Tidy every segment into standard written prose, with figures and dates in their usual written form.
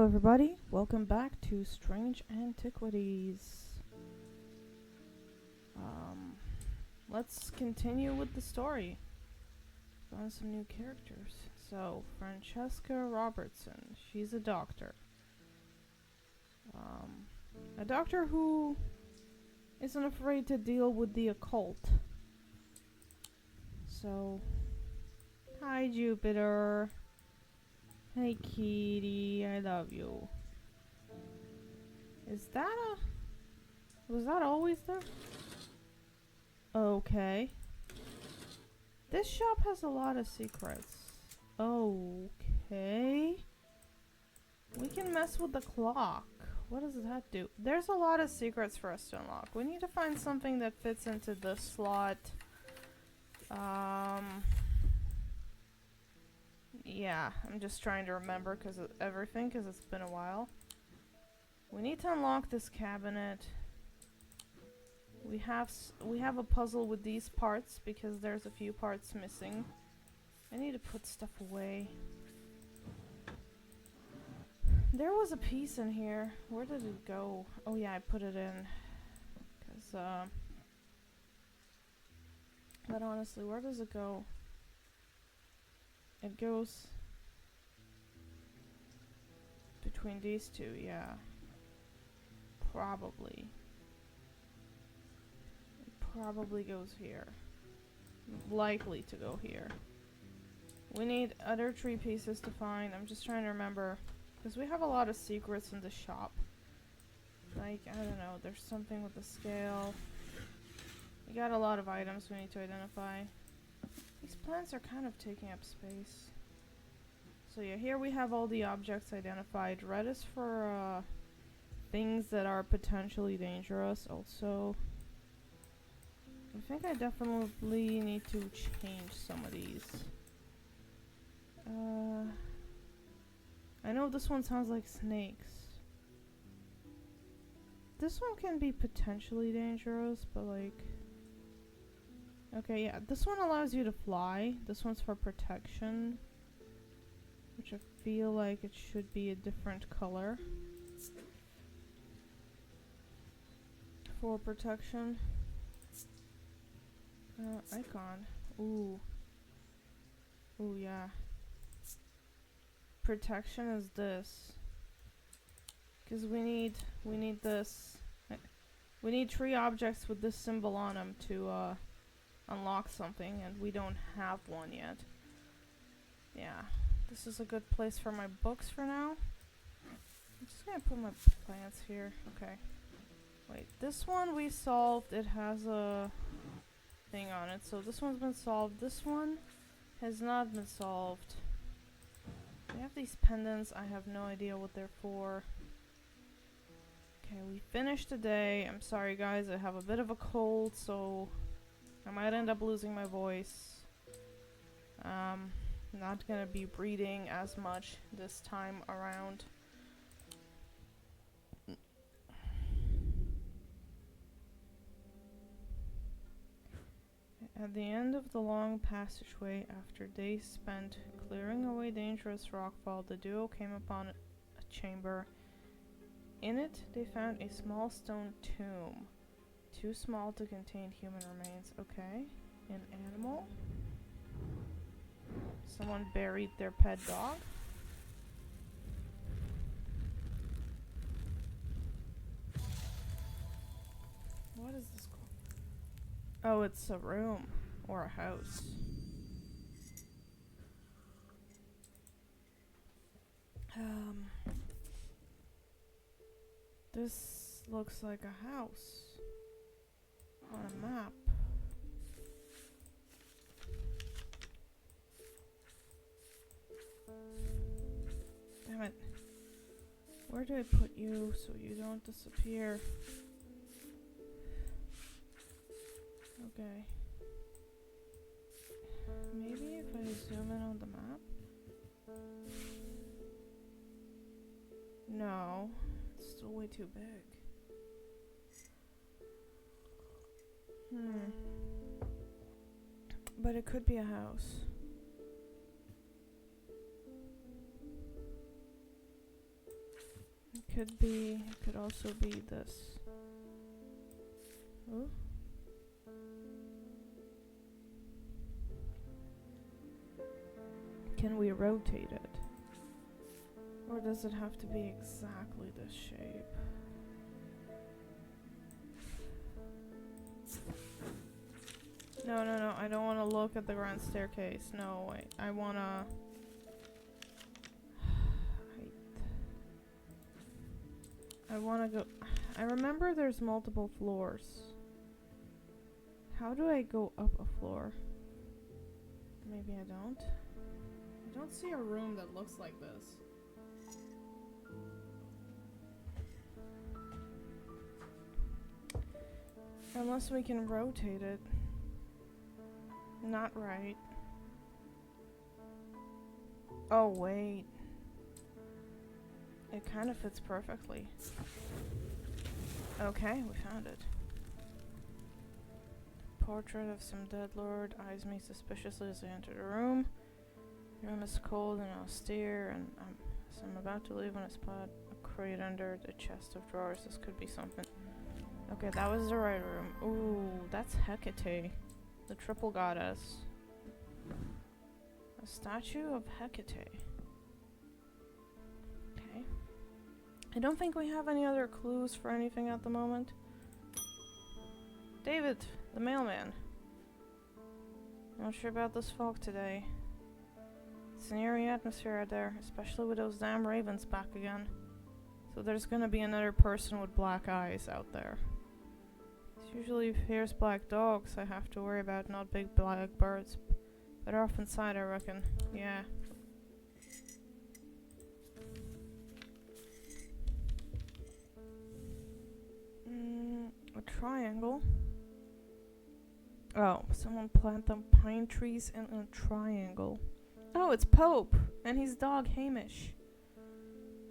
everybody, welcome back to Strange Antiquities. Let's continue with the story. Found some new characters. So, Francesca Robertson, she's a doctor. A doctor who isn't afraid to deal with the occult. So, hi Jupiter. Hey kitty, I love you. Was that always there? Okay. This shop has a lot of secrets. Okay. We can mess with the clock. What does that do? There's a lot of secrets for us to unlock. We need to find something that fits into the slot. Yeah, I'm just trying to remember because it's been a while. We need to unlock this cabinet. We have a puzzle with these parts because there's a few parts missing. I need to put stuff away. There was a piece in here. Where did it go? Oh yeah, I put it in. But honestly, where does it go? It goes between these two, yeah. Probably. It probably goes here. Likely to go here. We need other 3 pieces to find. I'm just trying to remember. Because we have a lot of secrets in the shop. Like, I don't know, there's something with the scale. We got a lot of items we need to identify. These plants are kind of taking up space. So yeah, here we have all the objects identified. Red is for things that are potentially dangerous. Also, I think I definitely need to change some of these. I know this one sounds like snakes. This one can be potentially dangerous, but like... Okay, yeah, this one allows you to fly. This one's for protection. Which I feel like it should be a different color. For protection. Icon. Ooh. Ooh, yeah. Protection is this. Because we need this. We need 3 objects with this symbol on them to unlock something, and we don't have one yet. Yeah, this is a good place for my books for now. I'm just gonna put my plants here. Okay. Wait, this one we solved. It has a thing on it, so this one's been solved. This one has not been solved. We have these pendants. I have no idea what they're for. Okay, we finished the day. I'm sorry guys, I have a bit of a cold, so I might end up losing my voice. Not gonna be breathing as much this time around. At the end of the long passageway, after days spent clearing away dangerous rockfall, the duo came upon a chamber. In it, they found a small stone tomb. Too small to contain human remains. Okay. An animal. Someone buried their pet dog. What is this called? Oh, it's a room. Or a house. This looks like a house. On a map. Damn it. Where do I put you so you don't disappear? Okay. Maybe if I zoom in on the map? No. It's still way too big. But it could be a house. could also be this. Ooh. Can we rotate it? Or does it have to be exactly this shape? No, no, no, I don't want to look at the grand staircase. No, I want to... I want to go... I remember there's multiple floors. How do I go up a floor? Maybe I don't. I don't see a room that looks like this. Unless we can rotate it. Not right. Oh, wait. It kind of fits perfectly. Okay, we found it. Portrait of some dead lord eyes me suspiciously as I enter the room. The room is cold and austere, and as I'm about to leave on a spot, a crate under the chest of drawers. This could be something. Okay, that was the right room. Ooh, that's Hecate, the triple goddess. A statue of Hecate. Okay. I don't think we have any other clues for anything at the moment. David, the mailman. Not sure about this fog today. It's an eerie atmosphere out there, especially with those damn ravens back again. So there's gonna be another person with black eyes out there. It's usually fierce black dogs I have to worry about, not big black birds. Better off inside, I reckon. Yeah. A triangle. Oh, someone plant them pine trees in a triangle. Oh, it's Pope and his dog Hamish.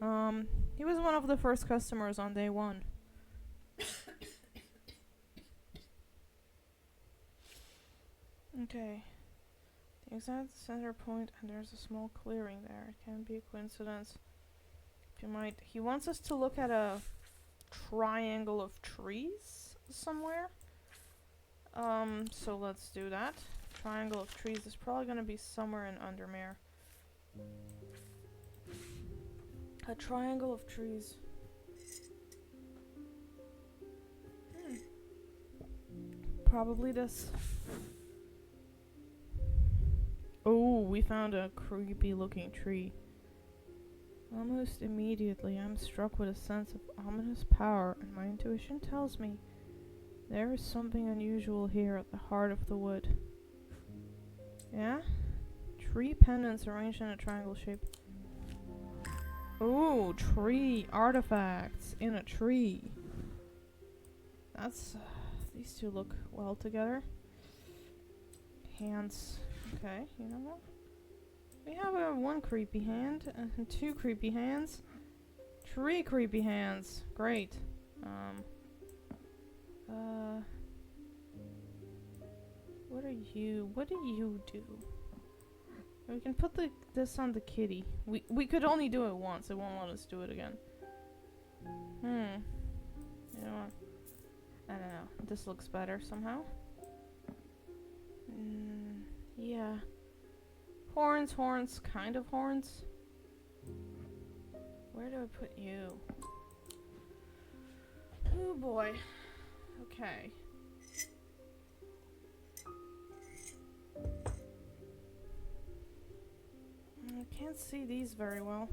He was one of the first customers on day one. Okay. The exact center point, and there's a small clearing there. It can't be a coincidence. He wants us to look at a triangle of trees somewhere. So let's do that. Triangle of trees is probably gonna be somewhere in Undermere. A triangle of trees. Probably this. Oh, we found a creepy looking tree. Almost immediately, I'm struck with a sense of ominous power, and my intuition tells me there is something unusual here at the heart of the wood. Yeah? Tree pendants arranged in a triangle shape. Ooh, tree artifacts in a tree. That's... these two look well together. Hands. Okay, you know what? We have one creepy hand, and two creepy hands. Three creepy hands. Great. What are you? What do you do? We can put this on the kitty. We could only do it once. It won't let us do it again. You know what? I don't know. This looks better somehow. Yeah. Horns, kind of horns. Where do I put you? Oh boy. Okay. I can't see these very well.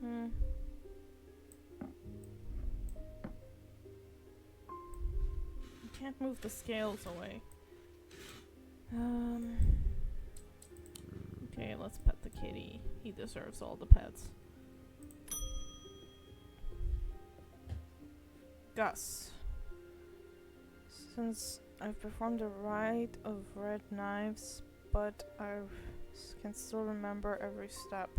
I can't move the scales away. Okay, let's pet the kitty. He deserves all the pets. Gus. Since I've performed the rite of red knives, but I can still remember every step.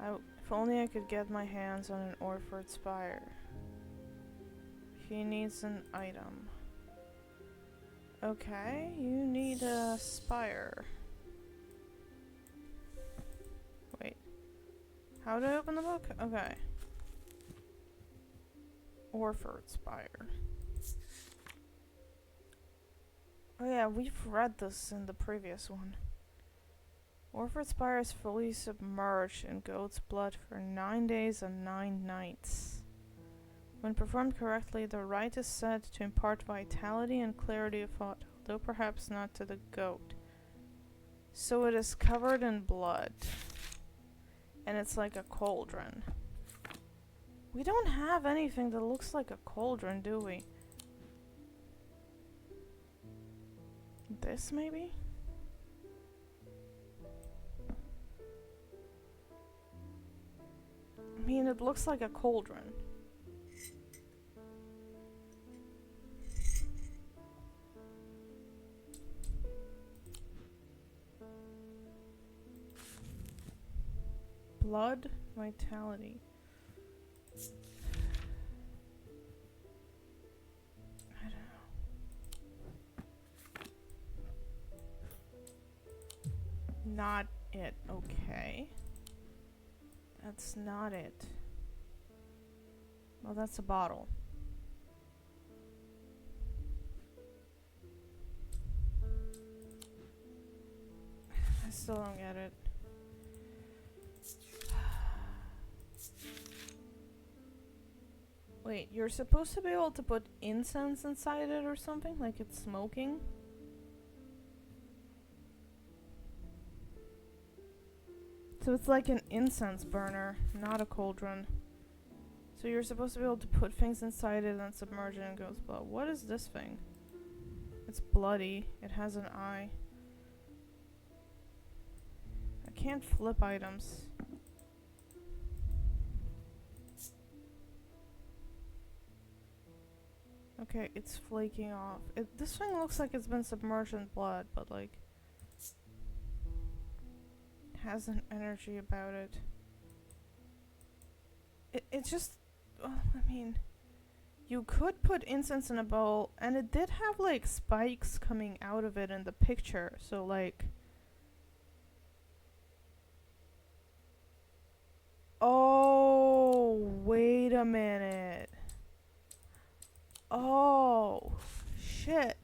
If only I could get my hands on an Orford spire. He needs an item. Okay, you need a spire. How do I open the book? Okay. Orford Spire. Oh yeah, we've read this in the previous one. Orford Spire is fully submerged in goat's blood for 9 days and 9 nights. When performed correctly, the rite is said to impart vitality and clarity of thought, though perhaps not to the goat. So it is covered in blood. And it's like a cauldron. We don't have anything that looks like a cauldron, do we? This, maybe? I mean, it looks like a cauldron. Blood vitality. I don't know. Not it. Okay. That's not it. Well, that's a bottle. I still don't get it. Wait, you're supposed to be able to put incense inside it or something? Like it's smoking? So it's like an incense burner, not a cauldron. So you're supposed to be able to put things inside it and submerge it and goes blood. What is this thing? It's bloody. It has an eye. I can't flip items. Okay, it's flaking off. This thing looks like it's been submerged in blood, but like... has an energy about it. It's just... Well, I mean... You could put incense in a bowl, and it did have like spikes coming out of it in the picture, so like... Oh, wait a minute. Oh, shit.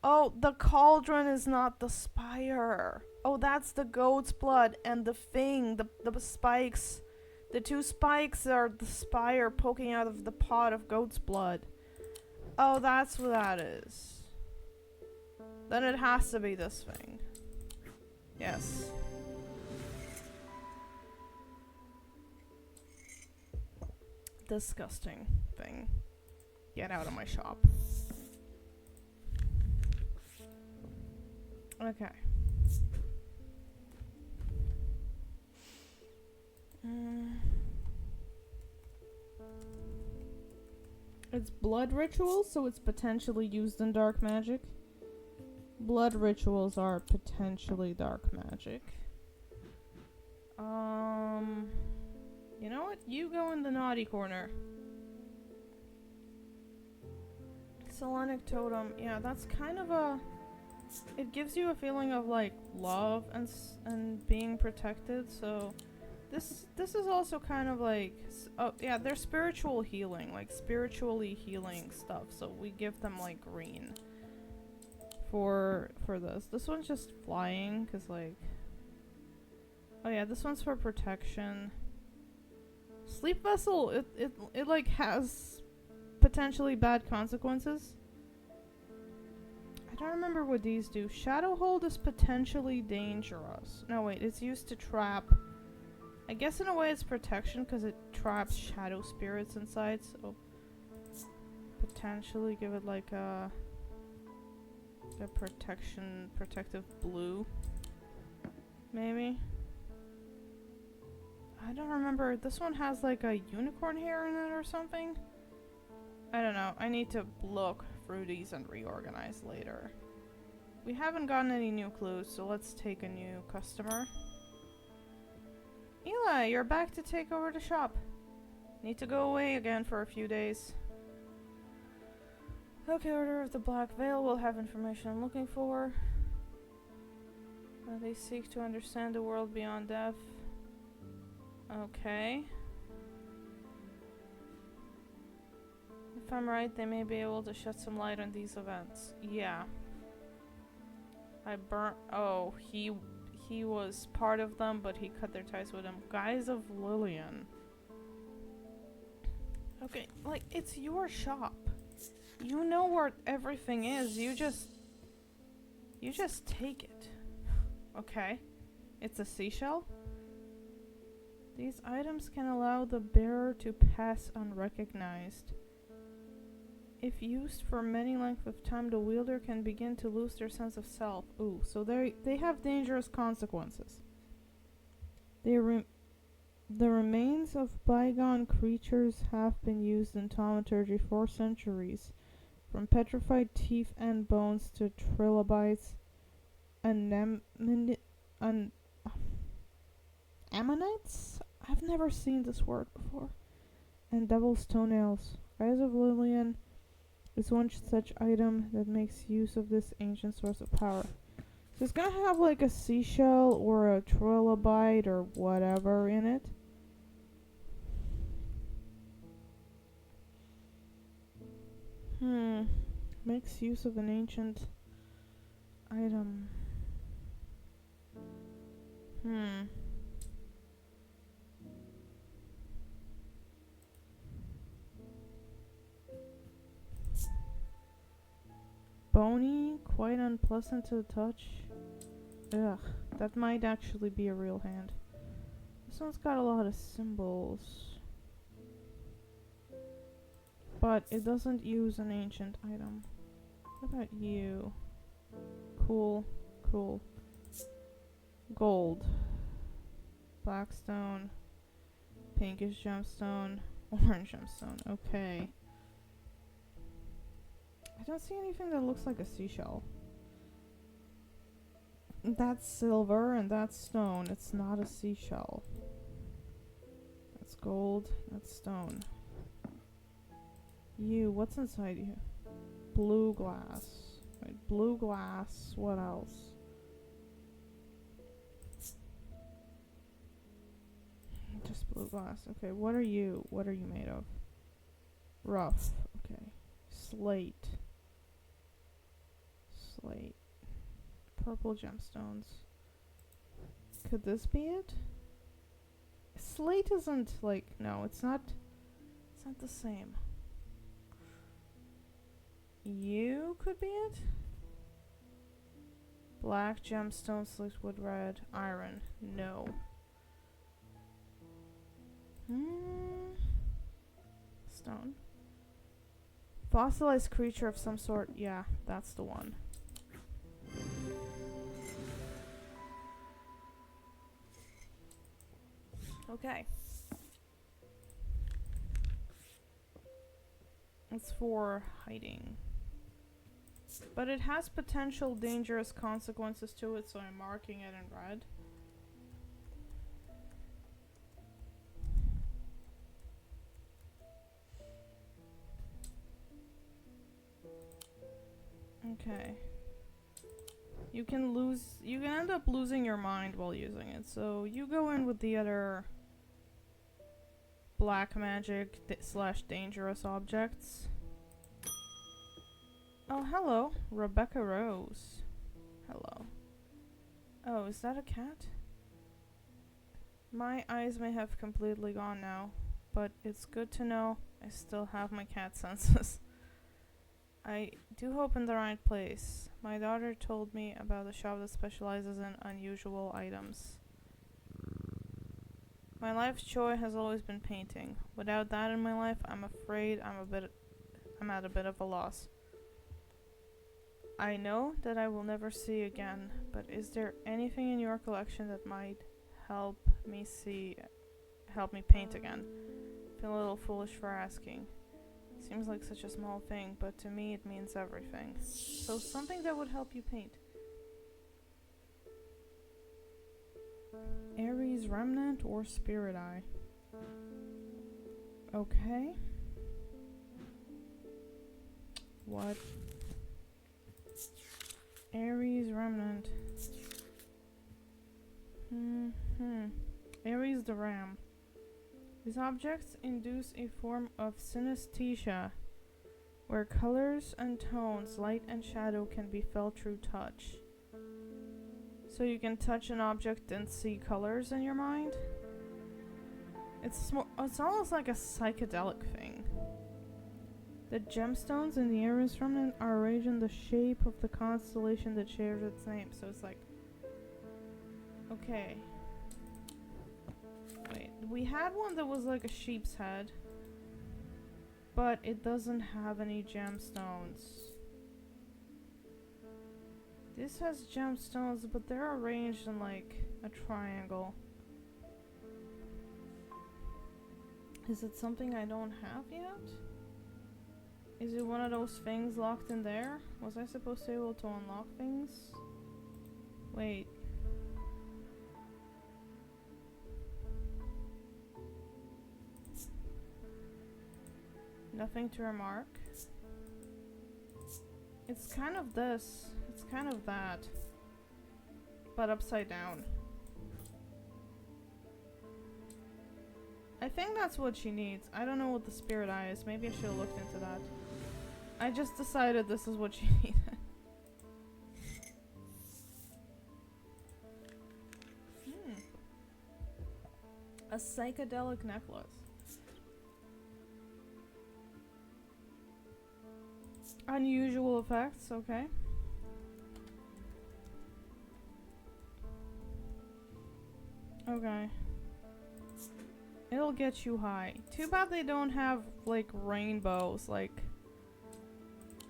Oh, the cauldron is not the spire. Oh, that's the goat's blood, and the thing, the spikes. The 2 spikes are the spire poking out of the pot of goat's blood. Oh, that's what that is. Then it has to be this thing. Yes. Disgusting thing. Get out of my shop. Okay. It's blood rituals, so it's potentially used in dark magic. Blood rituals are potentially dark magic. You know what? You go in the naughty corner. Selenic totem. Yeah, that's kind of a... It gives you a feeling of like love and being protected, so this is also kind of like, oh yeah, they're spiritual healing, like spiritually healing stuff, so we give them like green for this. This one's just flying cuz like, oh yeah, this one's for protection. Sleep vessel, it like has potentially bad consequences. I don't remember what these do. Shadow hold is potentially dangerous. No, wait, it's used to trap. I guess in a way it's protection because it traps shadow spirits inside, so potentially give it like a protective blue. Maybe. I don't remember. This one has like a unicorn hair in it or something. I don't know. I need to look through these and reorganize later. We haven't gotten any new clues, so let's take a new customer. Eli, you're back to take over the shop. Need to go away again for a few days. Okay, Order of the Black Veil will have information I'm looking for. They seek to understand the world beyond death. Okay. If I'm right, they may be able to shed some light on these events. Yeah. I burnt. Oh, he was part of them, but he cut their ties with him. Guys of Lillian. Okay, like, it's your shop. You know where everything is. You just take it. Okay. It's a seashell? These items can allow the bearer to pass unrecognized. If used for many length of time, the wielder can begin to lose their sense of self. Ooh, so they have dangerous consequences. The remains of bygone creatures have been used in thaumaturgy for centuries, from petrified teeth and bones to trilobites, ammonites? I've never seen this word before. And devil's toenails. Guys of Lillian is one such item that makes use of this ancient source of power. So it's gonna have like a seashell or a trilobite or whatever in it. Makes use of an ancient item. Bony, quite unpleasant to the touch. Ugh, that might actually be a real hand. This one's got a lot of symbols. But it doesn't use an ancient item. What about you? Cool, cool. Gold. Blackstone. Pinkish gemstone. Orange gemstone. Okay. I don't see anything that looks like a seashell. That's silver and that's stone. It's not a seashell. That's gold. That's stone. You, what's inside you? Blue glass. Right, blue glass. What else? Just blue glass. Okay, what are you? What are you made of? Rough. Okay. Slate. Slate. Purple gemstones. Could this be it? Slate isn't like, no, it's not the same. You could be it? Black gemstone slicked with red. Iron. No. Stone. Fossilized creature of some sort. Yeah, that's the one. Okay. It's for hiding. But it has potential dangerous consequences to it, so I'm marking it in red. Okay. You can end up losing your mind while using it, so you go in with the other black magic / dangerous objects. Oh, hello, Rebecca Rose. Hello. Oh, is that a cat? My eyes may have completely gone now, but it's good to know I still have my cat senses. I do hope in the right place. My daughter told me about a shop that specializes in unusual items. My life's joy has always been painting. Without that in my life, I'm afraid I'm at a bit of a loss. I know that I will never see again, but is there anything in your collection that might help me paint again? Feel a little foolish for asking. Seems like such a small thing, but to me it means everything. So something that would help you paint. Ares Remnant or Spirit Eye. Okay. What? Ares Remnant. Ares the Ram. These objects induce a form of synesthesia, where colors and tones, light and shadow, can be felt through touch. So you can touch an object and see colors in your mind? It's almost like a psychedelic thing. The gemstones in the areas from it are arranged in the shape of the constellation that shares its name. So it's like... Okay. Wait, we had one that was like a sheep's head. But it doesn't have any gemstones. This has gemstones, but they're arranged in like a triangle. Is it something I don't have yet? Is it one of those things locked in there? Was I supposed to be able to unlock things? Wait. Nothing to remark. It's kind of this. It's kind of that. But upside down. I think that's what she needs. I don't know what the spirit eye is. Maybe I should have looked into that. I just decided this is what she needed. A psychedelic necklace. Unusual effects, okay. Okay. It'll get you high. Too bad they don't have, like, rainbows, like...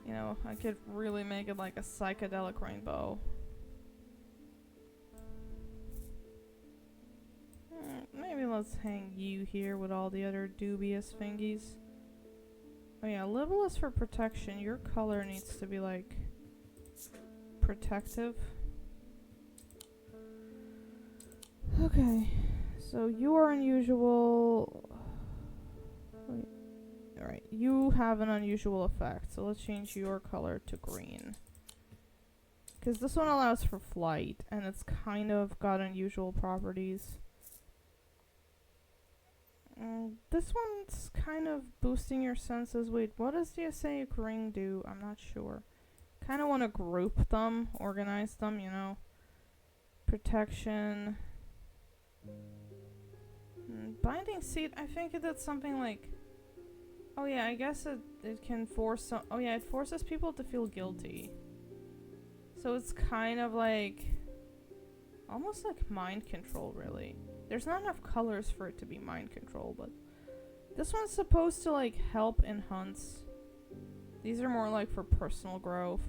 You know, I could really make it like a psychedelic rainbow. Maybe let's hang you here with all the other dubious thingies. Oh yeah, level is for protection. Your color needs to be like protective. Okay, so you are unusual. Wait. Alright, you have an unusual effect, so let's change your color to green. Because this one allows for flight, and it's kind of got unusual properties. This one's kind of boosting your senses. Wait, what does the Asaic ring do? I'm not sure. Kind of want to group them, organize them, you know. Protection. Binding seed, I think it did something like... Oh yeah, I guess it can force some... Oh yeah, it forces people to feel guilty. So it's kind of like... Almost like mind control, really. There's not enough colors for it to be mind control, but... This one's supposed to, like, help in hunts. These are more, like, for personal growth.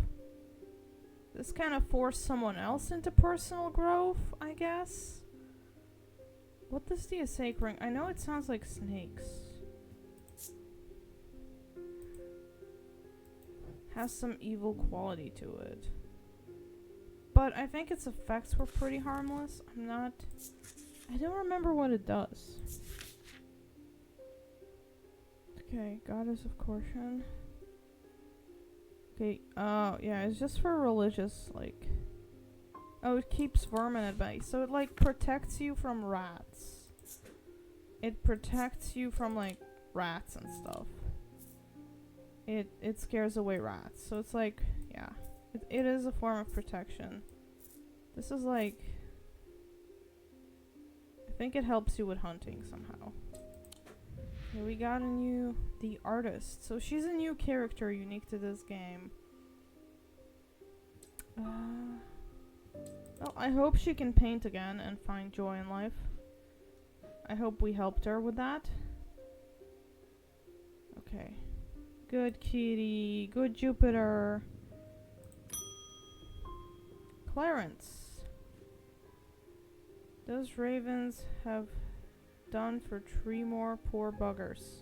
This kind of forced someone else into personal growth, I guess? What does the Asaic ring... I know it sounds like snakes. Has some evil quality to it. But I think its effects were pretty harmless. I don't remember what it does. Okay, Goddess of Caution. Okay, yeah, it's just for religious, like... Oh, it keeps vermin at bay. So it, like, protects you from rats. It protects you from, like, rats and stuff. It scares away rats. So it's like, yeah. It is a form of protection. This is like... I think it helps you with hunting somehow. Okay, we got a new... The Artist. So she's a new character unique to this game. Well, I hope she can paint again and find joy in life. I hope we helped her with that. Okay. Good kitty. Good Jupiter. Clarence. Those ravens have done for 3 more poor buggers.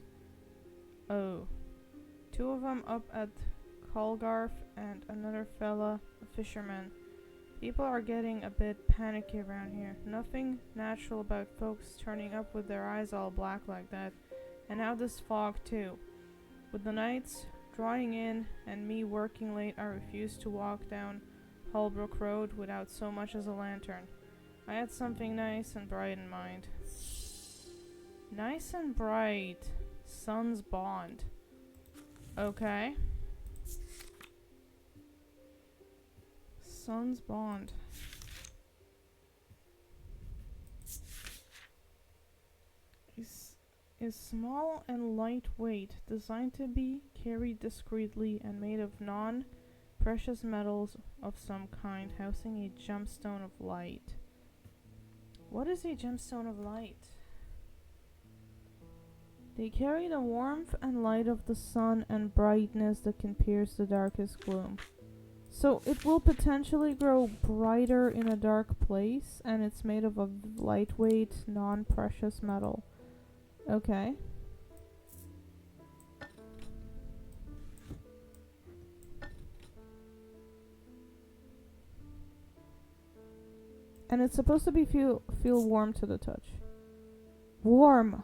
Oh. 2 of them up at Colgarth and another fella, a fisherman. People are getting a bit panicky around here. Nothing natural about folks turning up with their eyes all black like that. And now this fog too. With the nights drawing in and me working late, I refused to walk down Holbrook Road without so much as a lantern. I had something nice and bright in mind. Nice and bright. Sun's bond. Okay. Sun's bond. Is small and lightweight, designed to be carried discreetly and made of non-precious metals of some kind, housing a gemstone of light. What is a gemstone of light? They carry the warmth and light of the sun and brightness that can pierce the darkest gloom. So it will potentially grow brighter in a dark place, and it's made of a lightweight, non-precious metal. Okay. And it's supposed to be feel warm to the touch. Warm!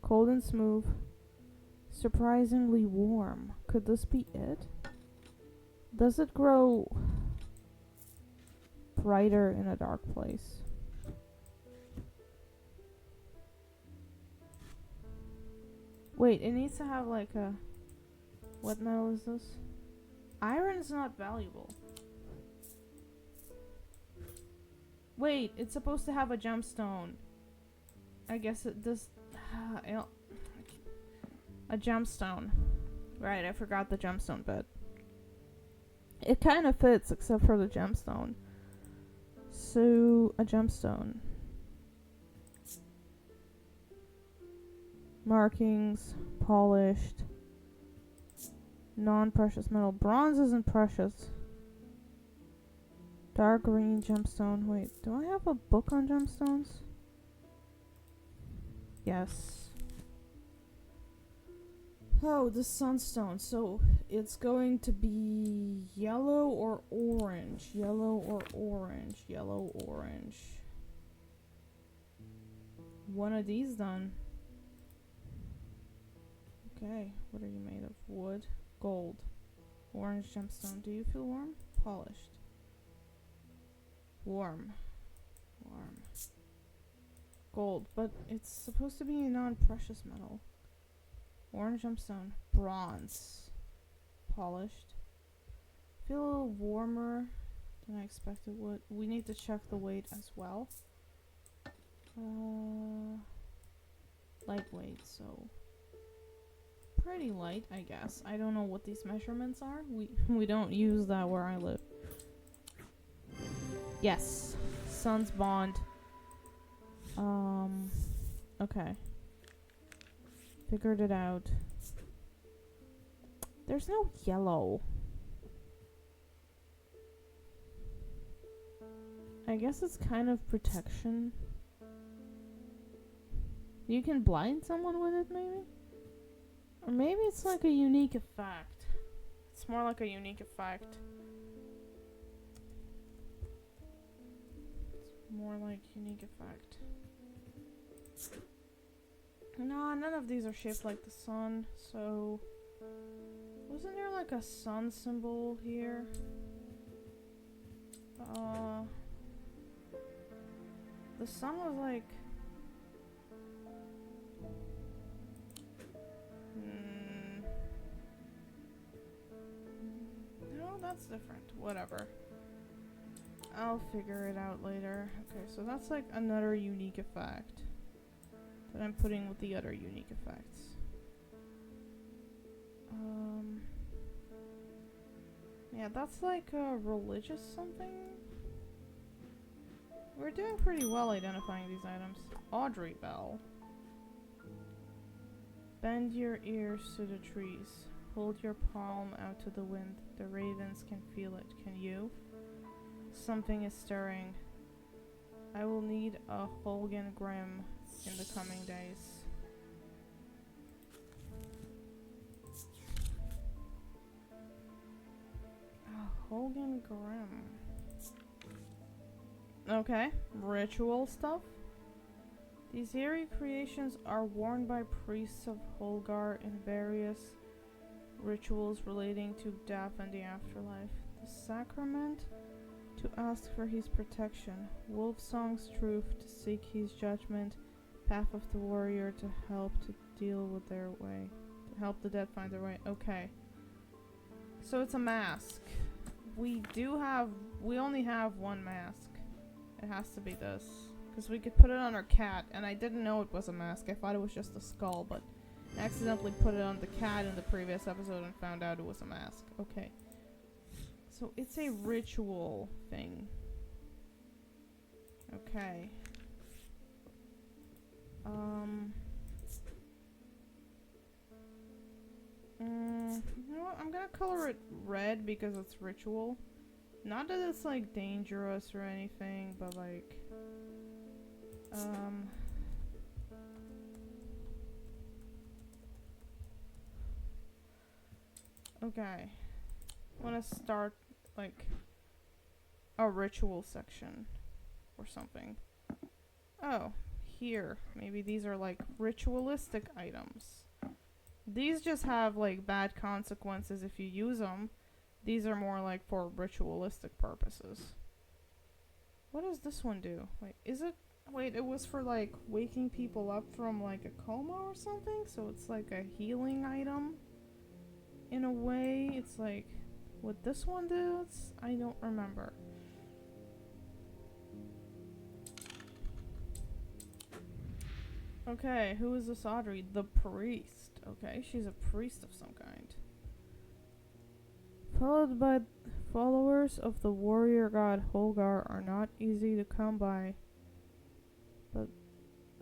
Cold and smooth. Surprisingly warm. Could this be it? Does it grow brighter in a dark place? Wait, it needs to have like a... What metal is this? Iron's not valuable. Wait, it's supposed to have a gemstone. I guess it does... a gemstone. Right, I forgot the gemstone bit. It kind of fits, except for the gemstone. So, a gemstone. Markings, polished, non-precious metal. Bronze isn't precious. Dark green gemstone. Wait, do I have a book on gemstones? Yes. Oh, the sunstone. So it's going to be yellow or orange. Yellow or orange. Yellow, orange. One of these done. Okay, what are you made of? Wood, gold, orange gemstone. Do you feel warm? Polished. Warm. Warm. Gold, but it's supposed to be a non-precious metal. Orange gemstone. Bronze. Polished. Feel a little warmer than I expected would. We need to check the weight as well. Lightweight, so pretty light, I guess. I don't know what these measurements are. We don't use that where I live. Yes. Sun's bond. Okay. Figured it out. There's no yellow. I guess it's kind of protection. You can blind someone with it, maybe? Or maybe it's like a unique effect. It's more like a unique effect. It's more like unique effect. No, none of these are shaped like the sun, so... Wasn't there like a sun symbol here? The sun was like... No, that's different. Whatever. I'll figure it out later. Okay, so that's like another unique effect that I'm putting with the other unique effects. Yeah, that's like a religious something. We're doing pretty well identifying these items. Audrey Bell. Bend your ears to the trees. Hold your palm out to the wind. The ravens can feel it. Can you? Something is stirring. I will need a Holgan Grim in the coming days. A Holgan Grim. Okay, ritual stuff. These eerie creations are worn by priests of Holgar in various rituals relating to death and the afterlife. The sacrament to ask for his protection, Wolfsong's truth to seek his judgment, Path of the warrior to help to deal with their way. To help the dead find their way. Okay. So it's a mask. We only have one mask. It has to be this. Because we could put it on our cat, and I didn't know it was a mask. I thought it was just a skull, but I accidentally put it on the cat in the previous episode and found out it was a mask. Okay. So it's a ritual thing. Okay. You know what? I'm gonna color it red because it's ritual. Not that it's like dangerous or anything, but like okay. I wanna start like a ritual section or something. Oh, here. Maybe these are like ritualistic items. These just have like bad consequences if you use them. These are more like for ritualistic purposes. What does this one do? Wait, is it? Wait, it was for like waking people up from like a coma or something? So it's like a healing item. In a way, it's like what this one does? I don't remember. Okay, who is this Audrey? The priest. Okay, she's a priest of some kind. Followed by followers of the warrior god Holgar are not easy to come by. But,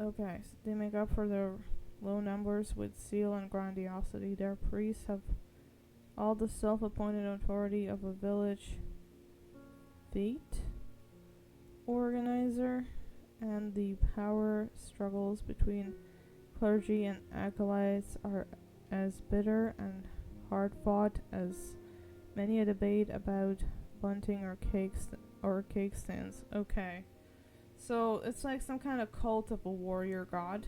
okay, so they make up for their low numbers with zeal and grandiosity. Their priests have all the self-appointed authority of a village fete organizer, and the power struggles between clergy and acolytes are as bitter and hard-fought as many a debate about bunting or cake stands. Okay. So it's like some kind of cult of a warrior god.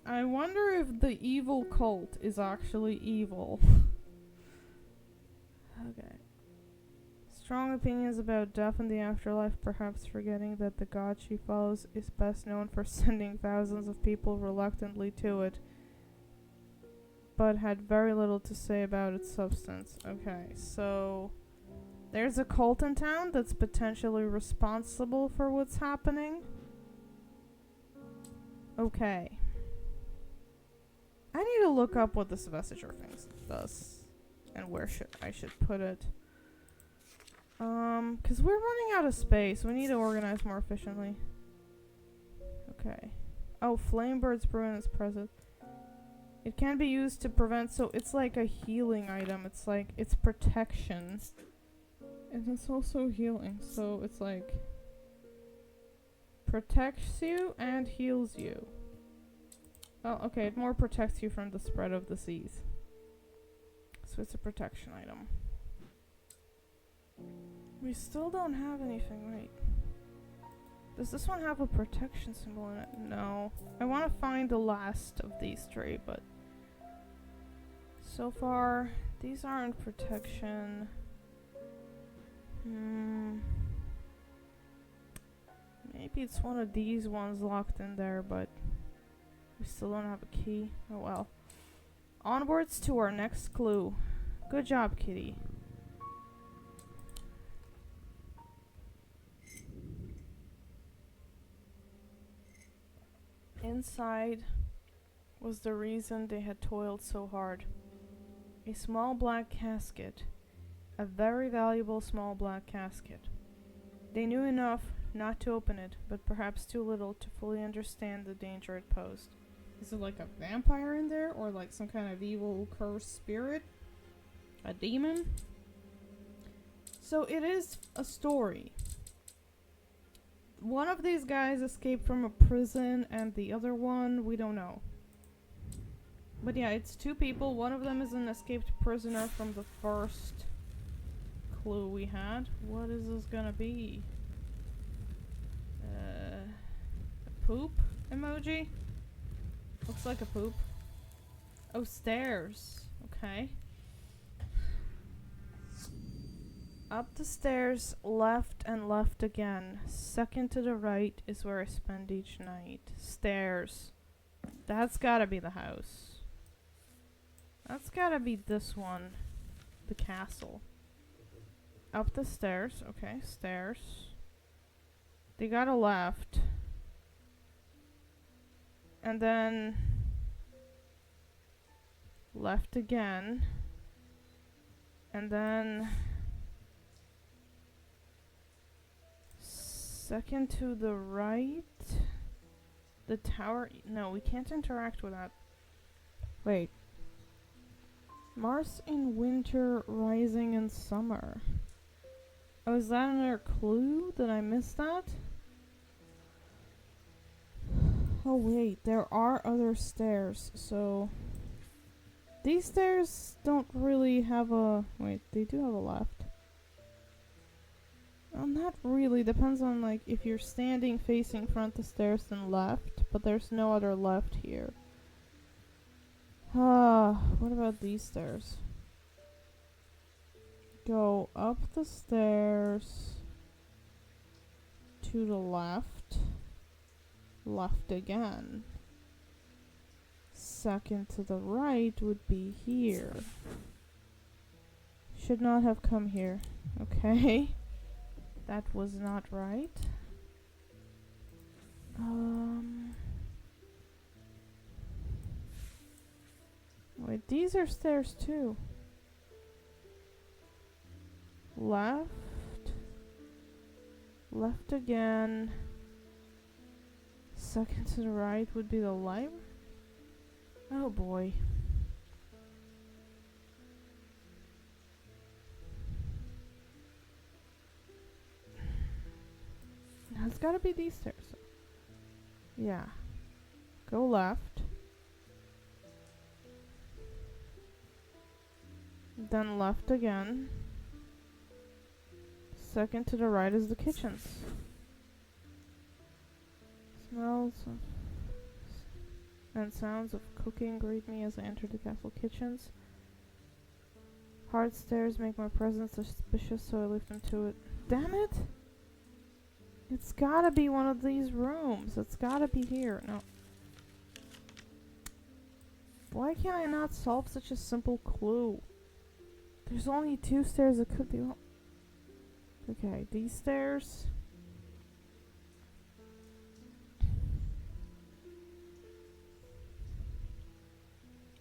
I wonder if the evil cult is actually evil. Okay. Strong opinions about death and the afterlife, perhaps forgetting that the god she follows is best known for sending thousands of people reluctantly to it, but had very little to say about its substance. Okay, so there's a cult in town that's potentially responsible for what's happening. Okay. I need to look up what this vestige thing does and where I should put it. Because we're running out of space. We need to organize more efficiently. Okay. Oh, Flamebird's Bruin is present. It can be used to prevent, so it's like a healing item. It's like, it's protection. And it's also healing, so it's like protects you and heals you. Oh, okay, it more protects you from the spread of disease. So it's a protection item. We still don't have anything, right? Does this one have a protection symbol in it? No. I want to find the last of these three, but so far, these aren't protection. Maybe it's one of these ones locked in there, but we still don't have a key. Oh well. Onwards to our next clue. Good job, kitty. Inside was the reason they had toiled so hard. A small black casket. A very valuable small black casket. They knew enough not to open it, but perhaps too little to fully understand the danger it posed. Is it like a vampire in there, or like some kind of evil cursed spirit? A demon? So it is a story. One of these guys escaped from a prison, and the other one, we don't know. But yeah, it's two people. One of them is an escaped prisoner from the first clue we had. What is this gonna be? A poop emoji? Looks like a poop. Oh, stairs. Okay. Up the stairs, left and left again. Second to the right is where I spend each night. Stairs. That's gotta be the house. That's gotta be this one. The castle. Up the stairs. Okay, stairs. They got a left. And then left again. And then second to the right. The tower. No, we can't interact with that. Wait. Mars in winter, rising in summer. Oh, is that another clue? Did I miss that? Oh wait, there are other stairs, so... These stairs don't really have a... Wait, they do have a left. Not really, depends on like if you're standing facing front the stairs then left, but there's no other left here. What about these stairs? Go up the stairs to the left. Left again. Second to the right would be here. Should not have come here. Okay. That was not right. Wait, these are stairs too. Left. Left again. Second to the right would be the library. Oh boy. It's gotta be these stairs. Yeah. Go left. Then left again. Second to the right is the kitchens. Smells of and sounds of cooking greet me as I enter the castle kitchens. Hard stairs make my presence suspicious, so I lift them to it. Damn it! It's gotta be one of these rooms. It's gotta be here. No. Why can't I not solve such a simple clue? There's only 2 stairs that could be. Okay, these stairs.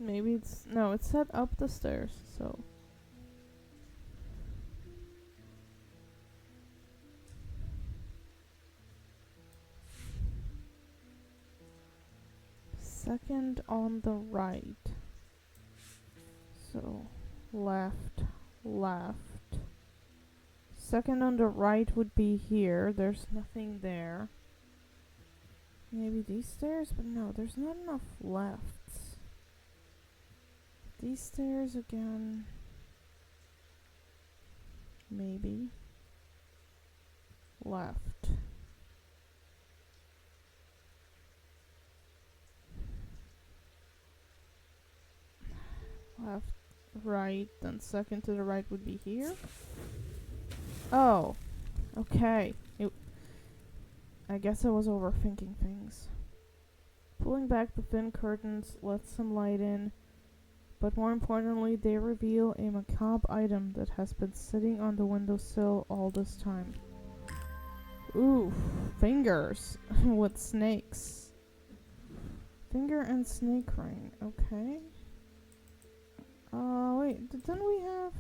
Maybe it's... No, it said up the stairs, so... Second on the right. So, left, left. Second on the right would be here. There's nothing there. Maybe these stairs? But no, there's not enough lefts. These stairs again. Maybe. Left. Left, right, then second to the right would be here. Oh, okay. I guess I was overthinking things. Pulling back the thin curtains lets some light in, but more importantly, they reveal a macabre item that has been sitting on the windowsill all this time. Ooh, fingers with snakes. Finger and snake ring, okay. Wait, didn't we have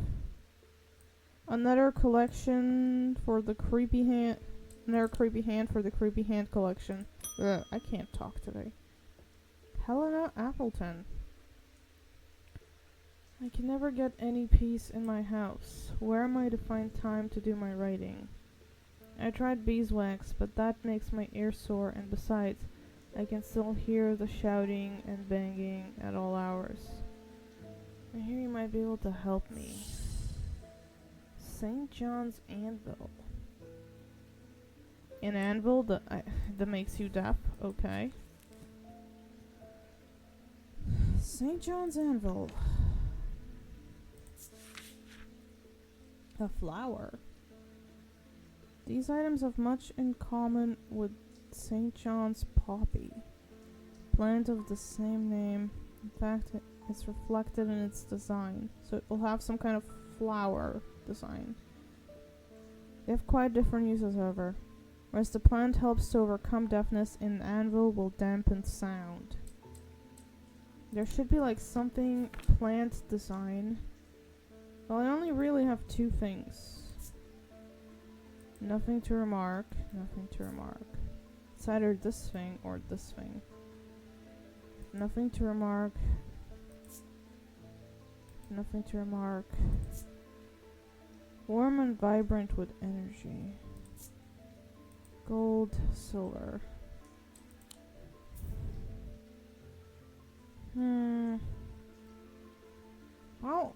another collection for the creepy hand? Another creepy hand for the creepy hand collection. Ugh, I can't talk today. Helena Appleton. I can never get any peace in my house. Where am I to find time to do my writing? I tried beeswax, but that makes my ears sore, and besides, I can still hear the shouting and banging at all hours. I hear you might be able to help me. St. John's Anvil. An anvil that makes you deaf? Okay. St. John's Anvil. A flower. These items have much in common with St. John's poppy, plant of the same name. In fact, it's reflected in its design, so it will have some kind of flower design. They have quite different uses, however. Whereas the plant helps to overcome deafness, an anvil will dampen sound. There should be like something plant design. Well, I only really have two things. Nothing to remark, nothing to remark. It's either this thing or this thing. Nothing to remark. Nothing to remark. Warm and vibrant with energy. Gold, silver. Well,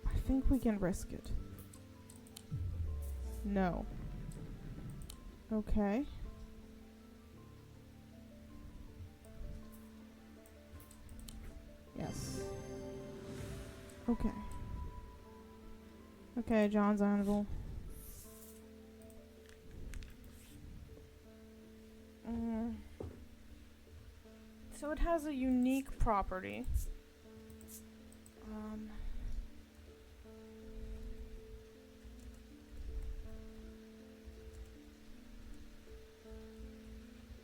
I think we can risk it. No. Okay. Yes. Okay. Okay, John's anvil. So it has a unique property.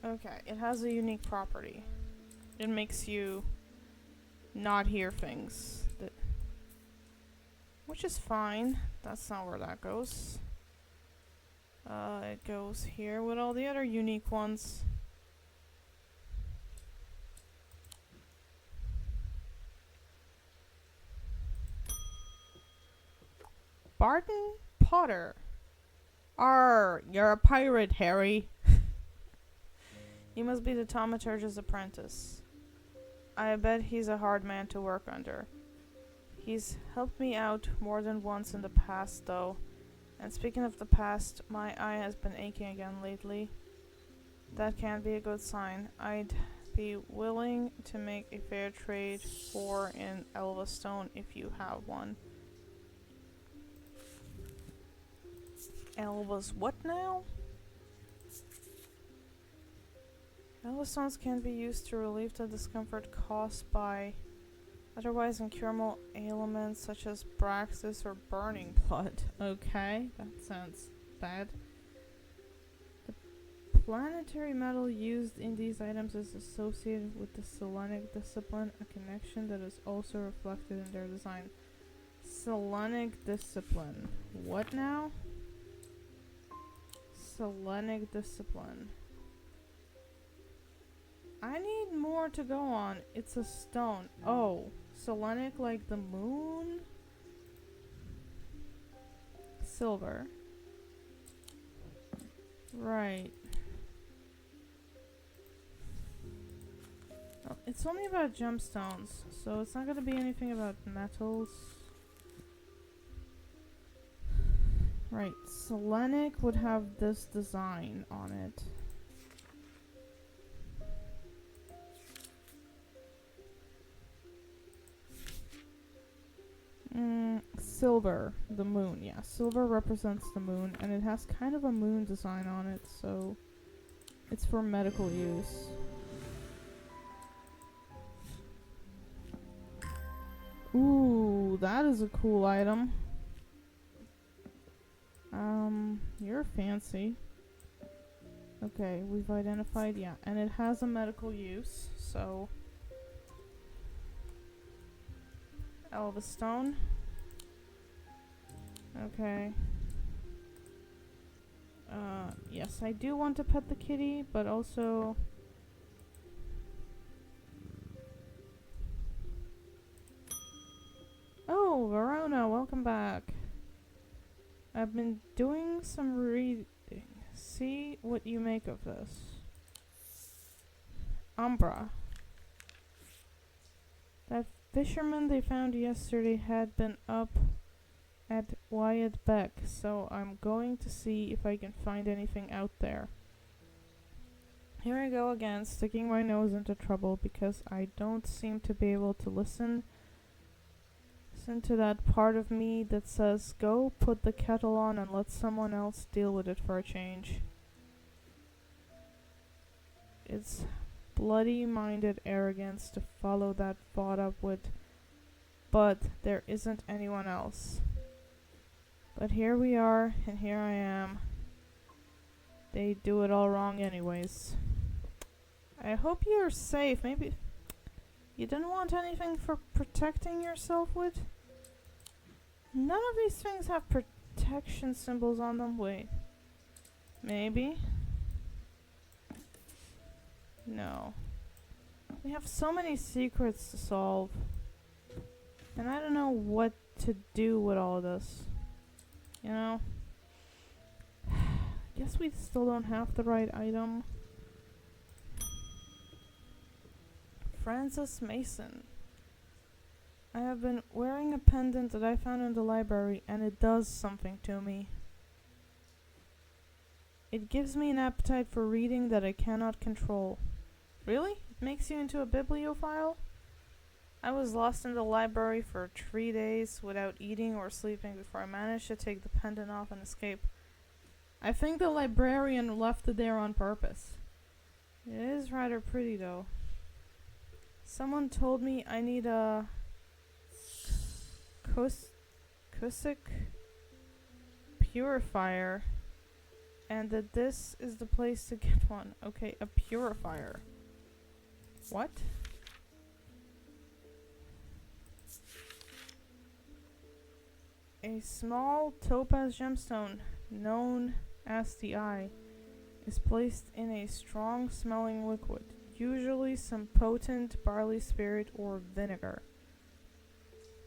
Okay, it has a unique property. It makes you not hear things. Which is fine. That's not where that goes. It goes here with all the other unique ones. Barton Potter. Arr, you're a pirate, Harry. He must be the thaumaturge's apprentice. I bet he's a hard man to work under. He's helped me out more than once in the past, though. And speaking of the past, my eye has been aching again lately. That can't be a good sign. I'd be willing to make a fair trade for an Elvastone if you have one. Elvas what now? Elvastones can be used to relieve the discomfort caused by otherwise incurable ailments such as Braxis or burning blood. Okay, that sounds bad. The planetary metal used in these items is associated with the Selenic discipline, a connection that is also reflected in their design. Selenic discipline. What now? Selenic discipline. I need more to go on. It's a stone. Oh, Selenic like the moon? Silver. Right. Oh, it's only about gemstones, so it's not going to be anything about metals. Right, Selenic would have this design on it. Silver, the moon. Yeah, silver represents the moon, and it has kind of a moon design on it, so it's for medical use. Ooh, that is a cool item. You're fancy. Okay, we've identified, yeah, and it has a medical use, so Elvastone. Okay. Yes, I do want to pet the kitty, but also oh, Verona, welcome back. I've been doing some reading. See what you make of this. Umbra. That fisherman they found yesterday had been up at Wyatt Beck, so I'm going to see if I can find anything out there. Here I go again, sticking my nose into trouble because I don't seem to be able to listen. Listen to that part of me that says, go put the kettle on and let someone else deal with it for a change. It's bloody-minded arrogance to follow that thought up with, but there isn't anyone else. But here we are, and here I am. They do it all wrong anyways. I hope you're safe. Maybe you didn't want anything for protecting yourself with? None of these things have protection symbols on them. Wait. Maybe? No. We have so many secrets to solve. And I don't know what to do with all of this. You know? Guess we still don't have the right item. Francis Mason. I have been wearing a pendant that I found in the library, and it does something to me. It gives me an appetite for reading that I cannot control. Really? It makes you into a bibliophile? I was lost in the library for 3 days without eating or sleeping before I managed to take the pendant off and escape. I think the librarian left it there on purpose. It is rather pretty though. Someone told me I need a Kusik purifier, and that this is the place to get one. Okay, a purifier. What? A small topaz gemstone, known as the Eye, is placed in a strong smelling liquid, usually some potent barley spirit or vinegar.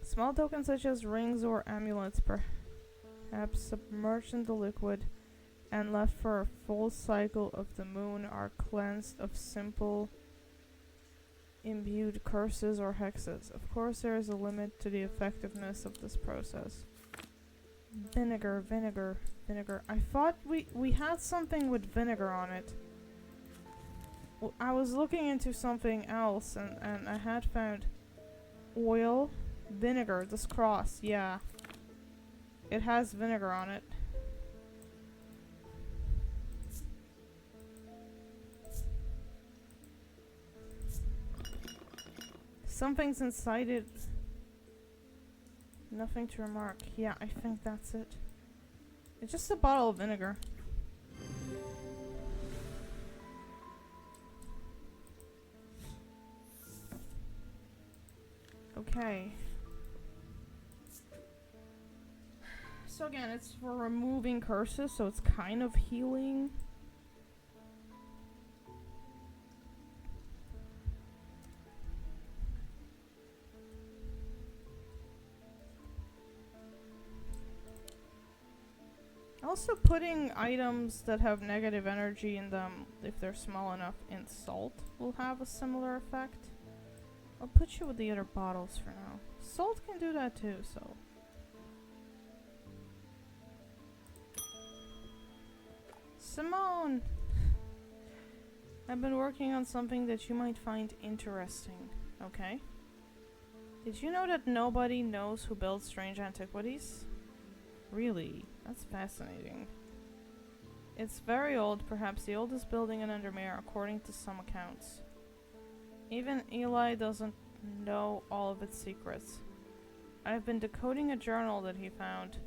Small tokens such as rings or amulets, perhaps submerged in the liquid and left for a full cycle of the moon, are cleansed of simple imbued curses or hexes. Of course, there is a limit to the effectiveness of this process. Vinegar, vinegar, vinegar. I thought we had something with vinegar on it. Well, I was looking into something else and I had found oil, vinegar, this cross, yeah. It has vinegar on it. Something's inside it. Nothing to remark. Yeah, I think that's it. It's just a bottle of vinegar. Okay. So again, it's for removing curses, so it's kind of healing. Also, putting items that have negative energy in them, if they're small enough, in salt will have a similar effect. I'll put you with the other bottles for now. Salt can do that too, so. Simone! I've been working on something that you might find interesting, okay? Did you know that nobody knows who built strange antiquities? Really? That's fascinating. It's very old, perhaps the oldest building in Undermere, according to some accounts. Even Eli doesn't know all of its secrets. I've been decoding a journal that he found.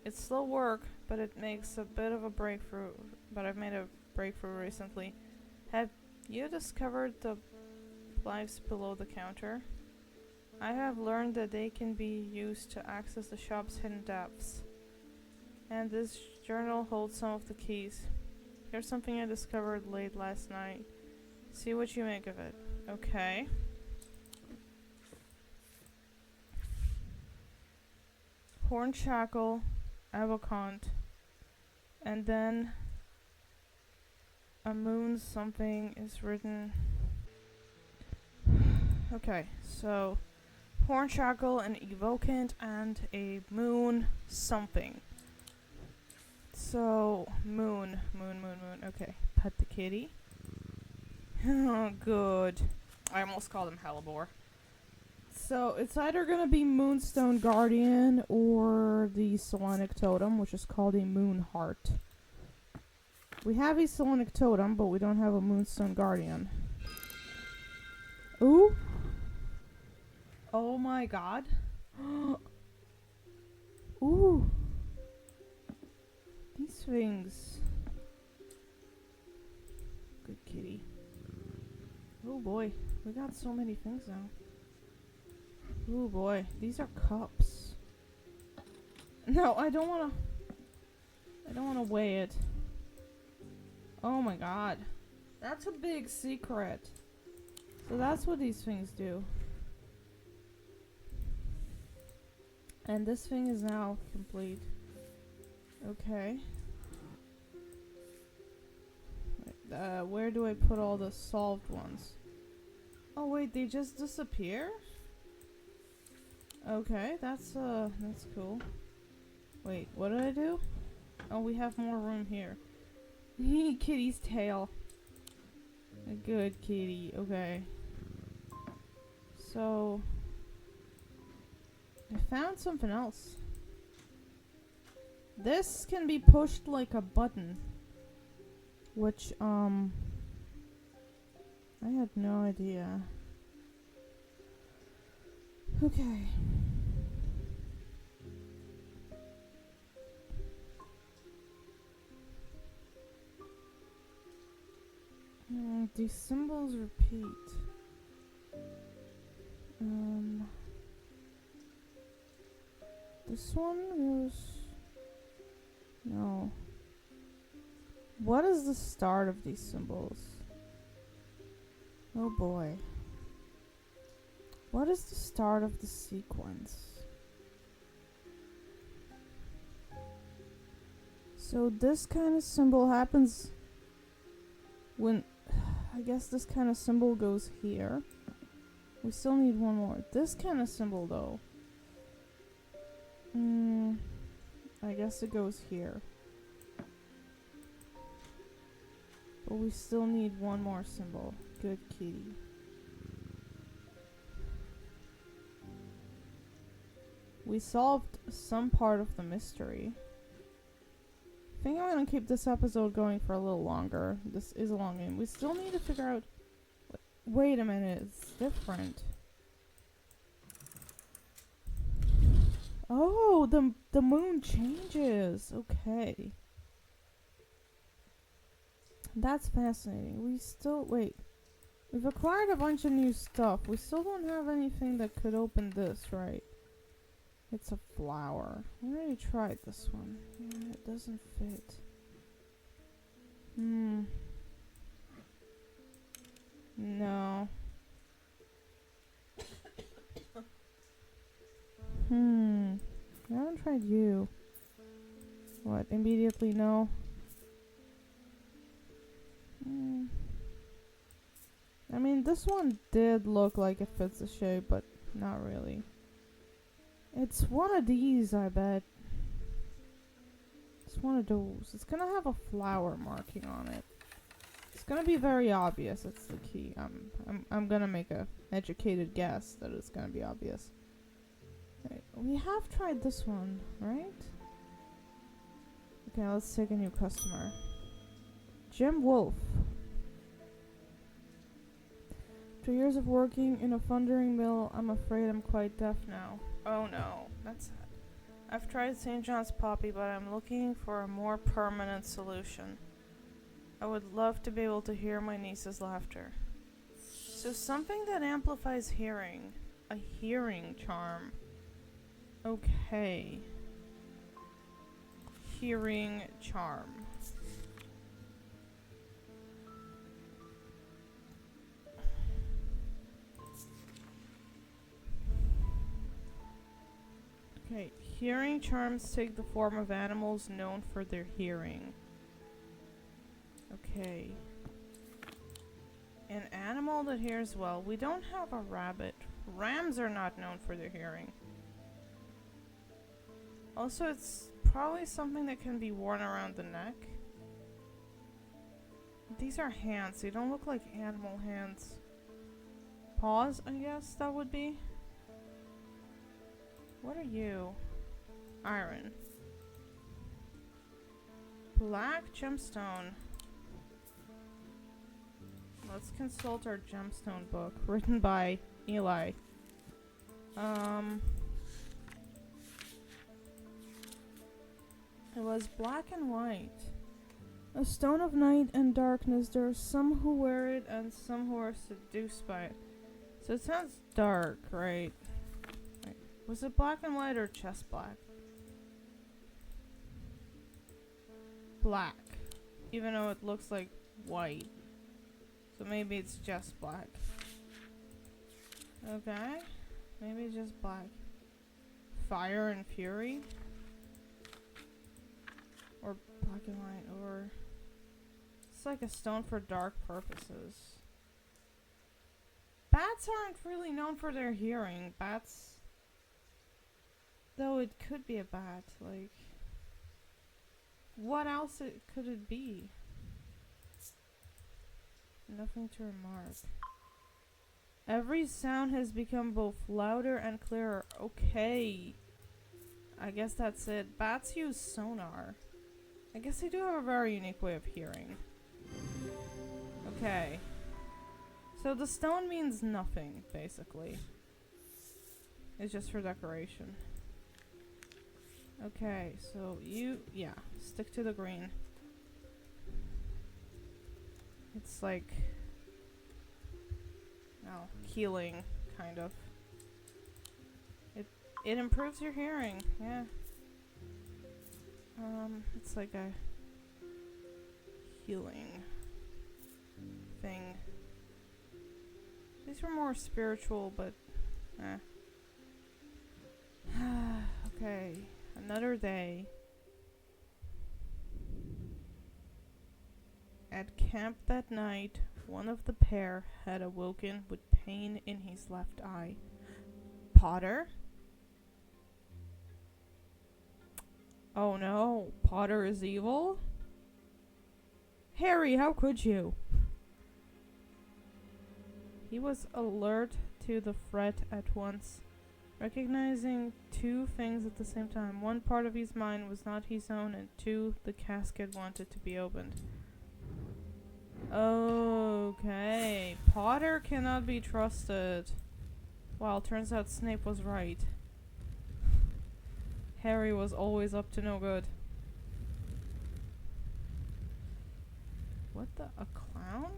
It's slow work, but it makes a bit of a breakthrough. But I've made a breakthrough recently. Have you discovered the lives below the counter? I have learned that they can be used to access the shop's hidden depths. And this journal holds some of the keys. Here's something I discovered late last night. See what you make of it. Okay. Hornshackle, Avocant, and then a moon something is written. Okay, so Hornshackle, an evocant, and a moon something. So, moon. Okay, pet the kitty. Oh, good. I almost called him Hellebore. So it's either gonna be Moonstone Guardian or the Selenic Totem, which is called a Moon Heart. We have a Selenic Totem, but we don't have a Moonstone Guardian. Ooh. Oh my god. Ooh. These things. Good kitty. Oh boy. We got so many things now. Oh boy. These are cups. No, I don't wanna weigh it. Oh my god. That's a big secret. So that's what these things do. And this thing is now complete. Okay. Where do I put all the solved ones? Oh wait, they just disappear? Okay, that's cool. Wait, what did I do? Oh, we have more room here. Kitty's tail. A good kitty. Okay. So I found something else. This can be pushed like a button. Which, I had no idea. Okay. These symbols repeat. This one goes... No. What is the start of these symbols? Oh boy. What is the start of the sequence? So this kind of symbol happens when... I guess this kind of symbol goes here. We still need one more. This kind of symbol though. I guess it goes here. But we still need one more symbol. Good kitty. We solved some part of the mystery. I think I'm gonna keep this episode going for a little longer. This is a long game. We still need to figure out... Wait a minute, it's different. Oh, the moon changes. Okay. That's fascinating. We still... Wait. We've acquired a bunch of new stuff. We still don't have anything that could open this, right? It's a flower. We already tried this one. Yeah, it doesn't fit. No. I haven't tried you. What? Immediately no? I mean, this one did look like it fits the shape, but not really. It's one of these, I bet. It's one of those. It's gonna have a flower marking on it. It's gonna be very obvious. It's the key. I'm gonna make a educated guess that it's gonna be obvious. Right. We have tried this one, right? Okay, let's take a new customer. Jim Wolf. 2 years of working in a thundering mill. I'm afraid I'm quite deaf now. Oh no, that's sad. I've tried St. John's Poppy, but I'm looking for a more permanent solution. I would love to be able to hear my niece's laughter. So something that amplifies hearing. A hearing charm. Okay. Hearing charm. Okay, hearing charms take the form of animals known for their hearing. Okay. An animal that hears well. We don't have a rabbit. Rams are not known for their hearing. Also, it's probably something that can be worn around the neck. These are hands. They don't look like animal hands. Paws, I guess that would be. What are you? Iron. Black gemstone. Let's consult our gemstone book, written by Eli. It was black and white. A stone of night and darkness. There are some who wear it and some who are seduced by it. So it sounds dark, right? Wait, was it black and white or just black? Black. Even though it looks like white. So maybe it's just black. Okay. Maybe it's just black. Fire and fury? Or black and white, or... It's like a stone for dark purposes. Bats aren't really known for their hearing. Bats... Though it could be a bat, like... What else could it be? Nothing to remark. Every sound has become both louder and clearer. Okay. I guess that's it. Bats use sonar. I guess they do have a very unique way of hearing. Okay. So the stone means nothing, basically. It's just for decoration. Okay, so yeah, stick to the green. It's like, healing, kind of. It improves your hearing, yeah. It's like a healing thing. These were more spiritual, but, okay, another day. At camp that night, one of the pair had awoken with pain in his left eye. Potter? Oh no, Potter is evil? Harry, how could you? He was alert to the threat at once, recognizing two things at the same time. One part of his mind was not his own, and two, the casket wanted to be opened. Okay, Potter cannot be trusted. Well, turns out Snape was right. Harry was always up to no good. What the? A clown?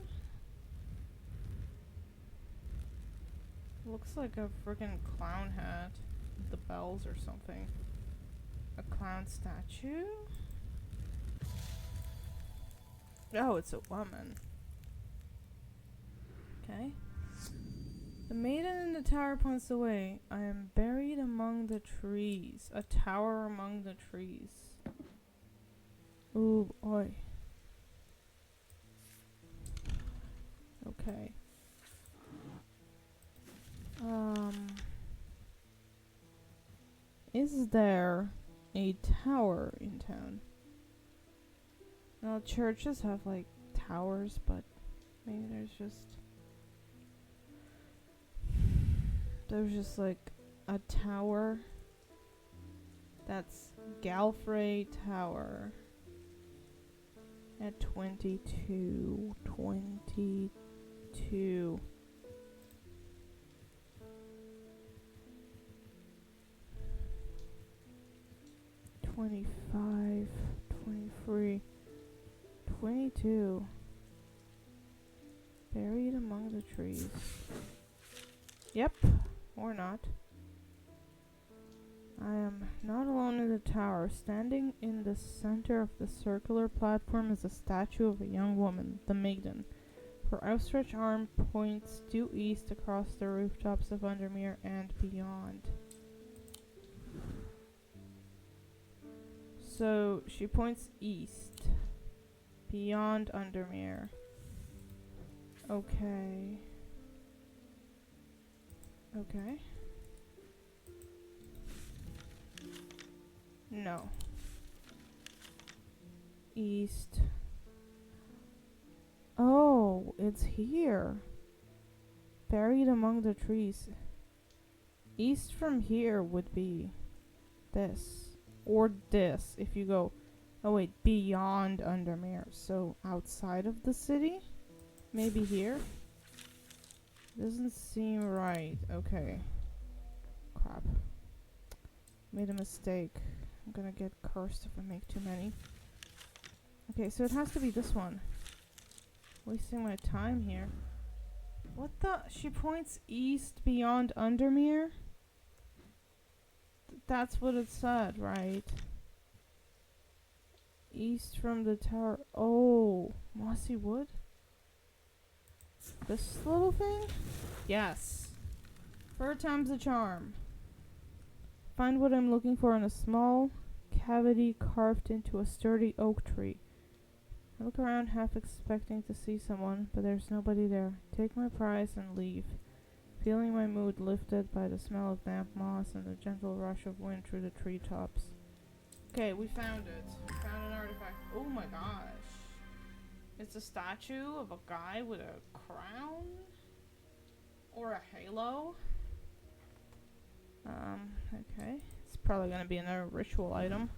Looks like a freaking clown hat. With the bells or something. A clown statue? Oh, it's a woman. Okay. The maiden in the tower points away. I am buried among the trees. A tower among the trees. Ooh, boy. Okay. Is there a tower in town? Well, churches have like towers, but maybe there's just like a tower. That's Galfrey Tower at 22. 25, 23, 22. Buried among the trees. Yep, or not. I am not alone in the tower. Standing in the center of the circular platform is a statue of a young woman, the maiden. Her outstretched arm points due east across the rooftops of Undermere and beyond. So she points east, beyond Undermere. Okay. Okay. No. East. Oh, it's here. Buried among the trees. East from here would be this. Or this, if you go... Oh wait, beyond Undermere. So outside of the city? Maybe here? Doesn't seem right. Okay. Crap. Made a mistake. I'm gonna get cursed if I make too many. Okay, so it has to be this one. Wasting my time here. What the? She points east beyond Undermere? That's what it said, right? East from the tower. Oh, Mossy Wood? This little thing? Yes. Third time's a charm. Find what I'm looking for in a small cavity carved into a sturdy oak tree. I look around half expecting to see someone, but there's nobody there. Take my prize and leave, feeling my mood lifted by the smell of damp moss and the gentle rush of wind through the treetops. Okay, we found it. We found an artifact. Oh my gosh. It's a statue of a guy with a crown? Or a halo? Okay. It's probably gonna be another ritual item.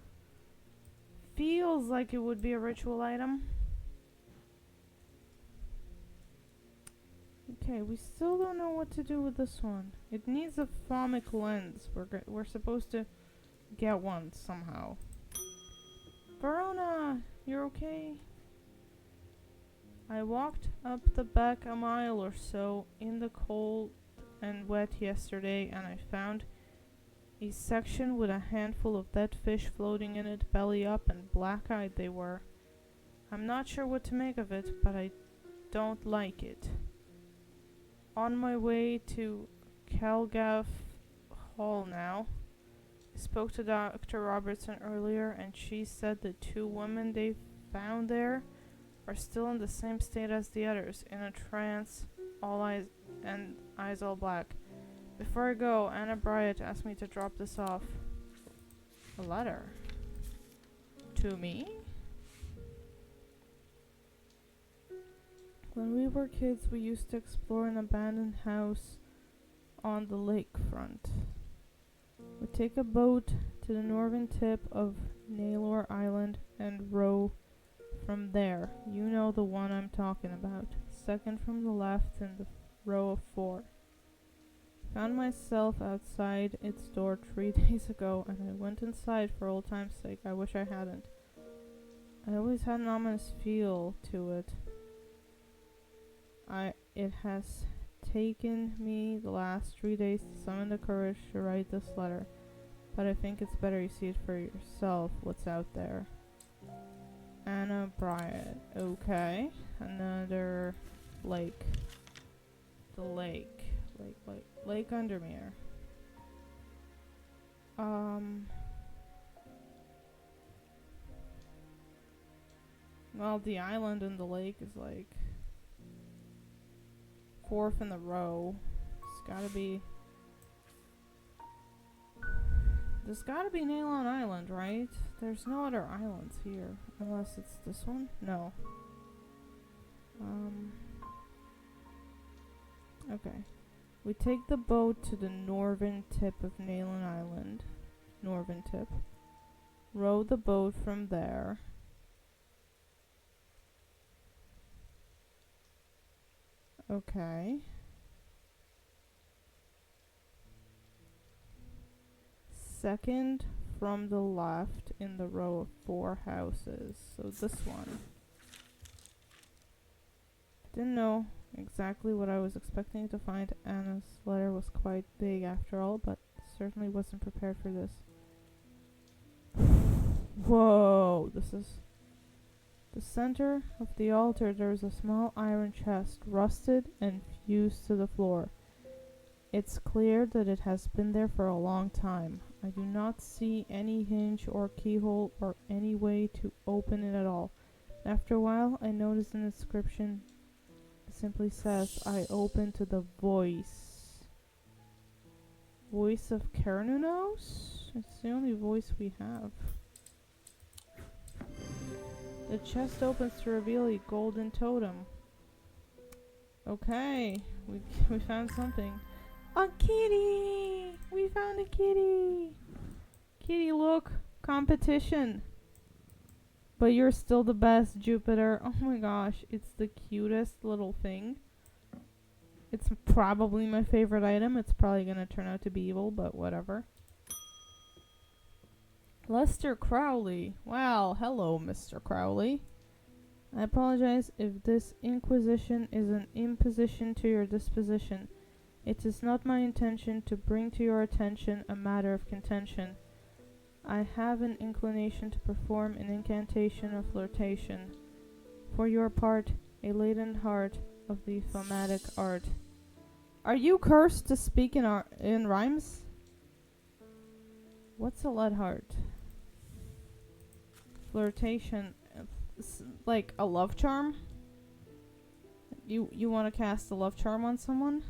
Feels like it would be a ritual item. Okay, we still don't know what to do with this one. It needs a phomic lens. We're supposed to get one somehow. Verona, you're okay? I walked up the back a mile or so in the cold and wet yesterday, and I found a section with a handful of dead fish floating in it, belly up, and black-eyed they were. I'm not sure what to make of it, but I don't like it. On my way to Calgaff Hall now. I spoke to Dr. Robertson earlier, and she said the 2 women they found there are still in the same state as the others, in a trance, all eyes all black. Before I go, Anna Bryant asked me to drop this off. A letter. To me? When we were kids, we used to explore an abandoned house on the lakefront. We'd take a boat to the northern tip of Naylor Island and row from there. You know the one I'm talking about. Second from the left in the row of 4. Found myself outside its door 3 days ago, and I went inside for old time's sake. I wish I hadn't. I always had an ominous feel to it. It has taken me the last 3 days to summon the courage to write this letter, but I think it's better you see it for yourself, what's out there. Anna Bryant. Okay. Another lake. The lake. Lake Undermere. Well, the island and the lake is like 4th in the row. There's gotta be Naylon Island, right? There's no other islands here. Unless it's this one? No. Okay. We take the boat to the northern tip of Naylon Island. Northern tip. Row the boat from there. Okay. Second from the left in the row of 4 houses. So this one. Didn't know exactly what I was expecting to find. Anna's letter was quite big after all, but certainly wasn't prepared for this. Whoa, this is... The center of the altar, there is a small iron chest, rusted and fused to the floor. It's clear that it has been there for a long time. I do not see any hinge or keyhole or any way to open it at all. After a while, I notice an inscription. It simply says, I open to the voice. Voice of Keranunos? It's the only voice we have. The chest opens to reveal a golden totem. Okay, we found something. A kitty! We found a kitty! Kitty, look! Competition! But you're still the best, Jupiter. Oh my gosh, it's the cutest little thing. It's probably my favorite item. It's probably gonna turn out to be evil, but whatever. Lester Crowley. Well, hello, Mr. Crowley. I apologize if this inquisition is an imposition to your disposition. It is not my intention to bring to your attention a matter of contention. I have an inclination to perform an incantation of flirtation. For your part, a latent heart of the thaumatic art. Are you cursed to speak in rhymes? What's a lead heart? Flirtation, like a love charm? You want to cast a love charm on someone?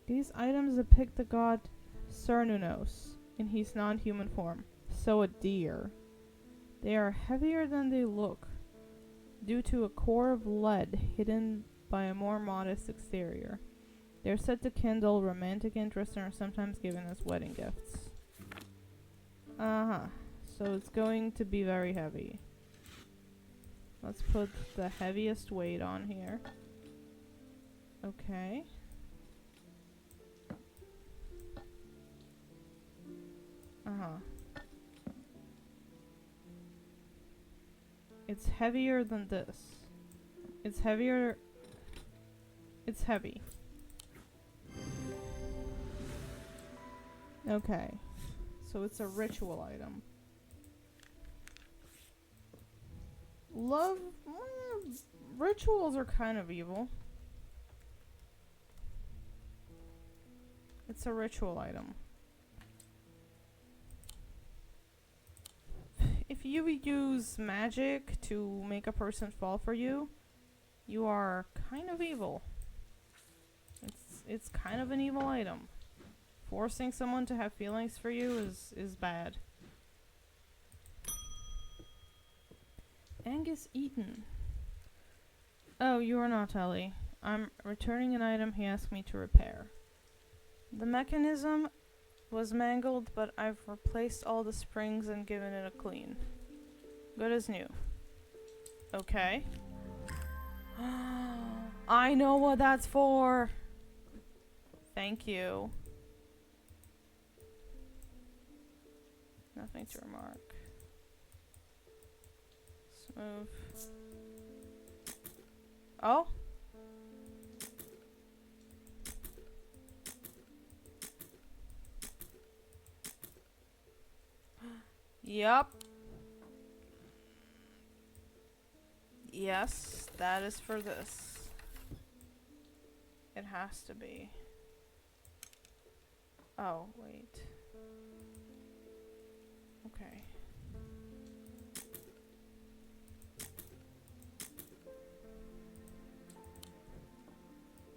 These items depict the god Cernunnos in his non-human form, so a deer. They are heavier than they look, due to a core of lead hidden by a more modest exterior. They are said to kindle romantic interest and are sometimes given as wedding gifts. So it's going to be very heavy. Let's put the heaviest weight on here. Okay. It's heavier than this. It's heavier. It's heavy. Okay. So it's a ritual item. Love. Rituals are kind of evil. It's a ritual item. If you use magic to make a person fall for you, you are kind of evil. It's kind of an evil item. Forcing someone to have feelings for you is bad. Angus Eaton. Oh, you are not Ellie. I'm returning an item he asked me to repair. The mechanism was mangled, but I've replaced all the springs and given it a clean. Good as new. Okay. I know what that's for! Thank you. Nothing to remark. Smooth. Oh? Yup. Yes, that is for this. It has to be. Oh, wait. Okay.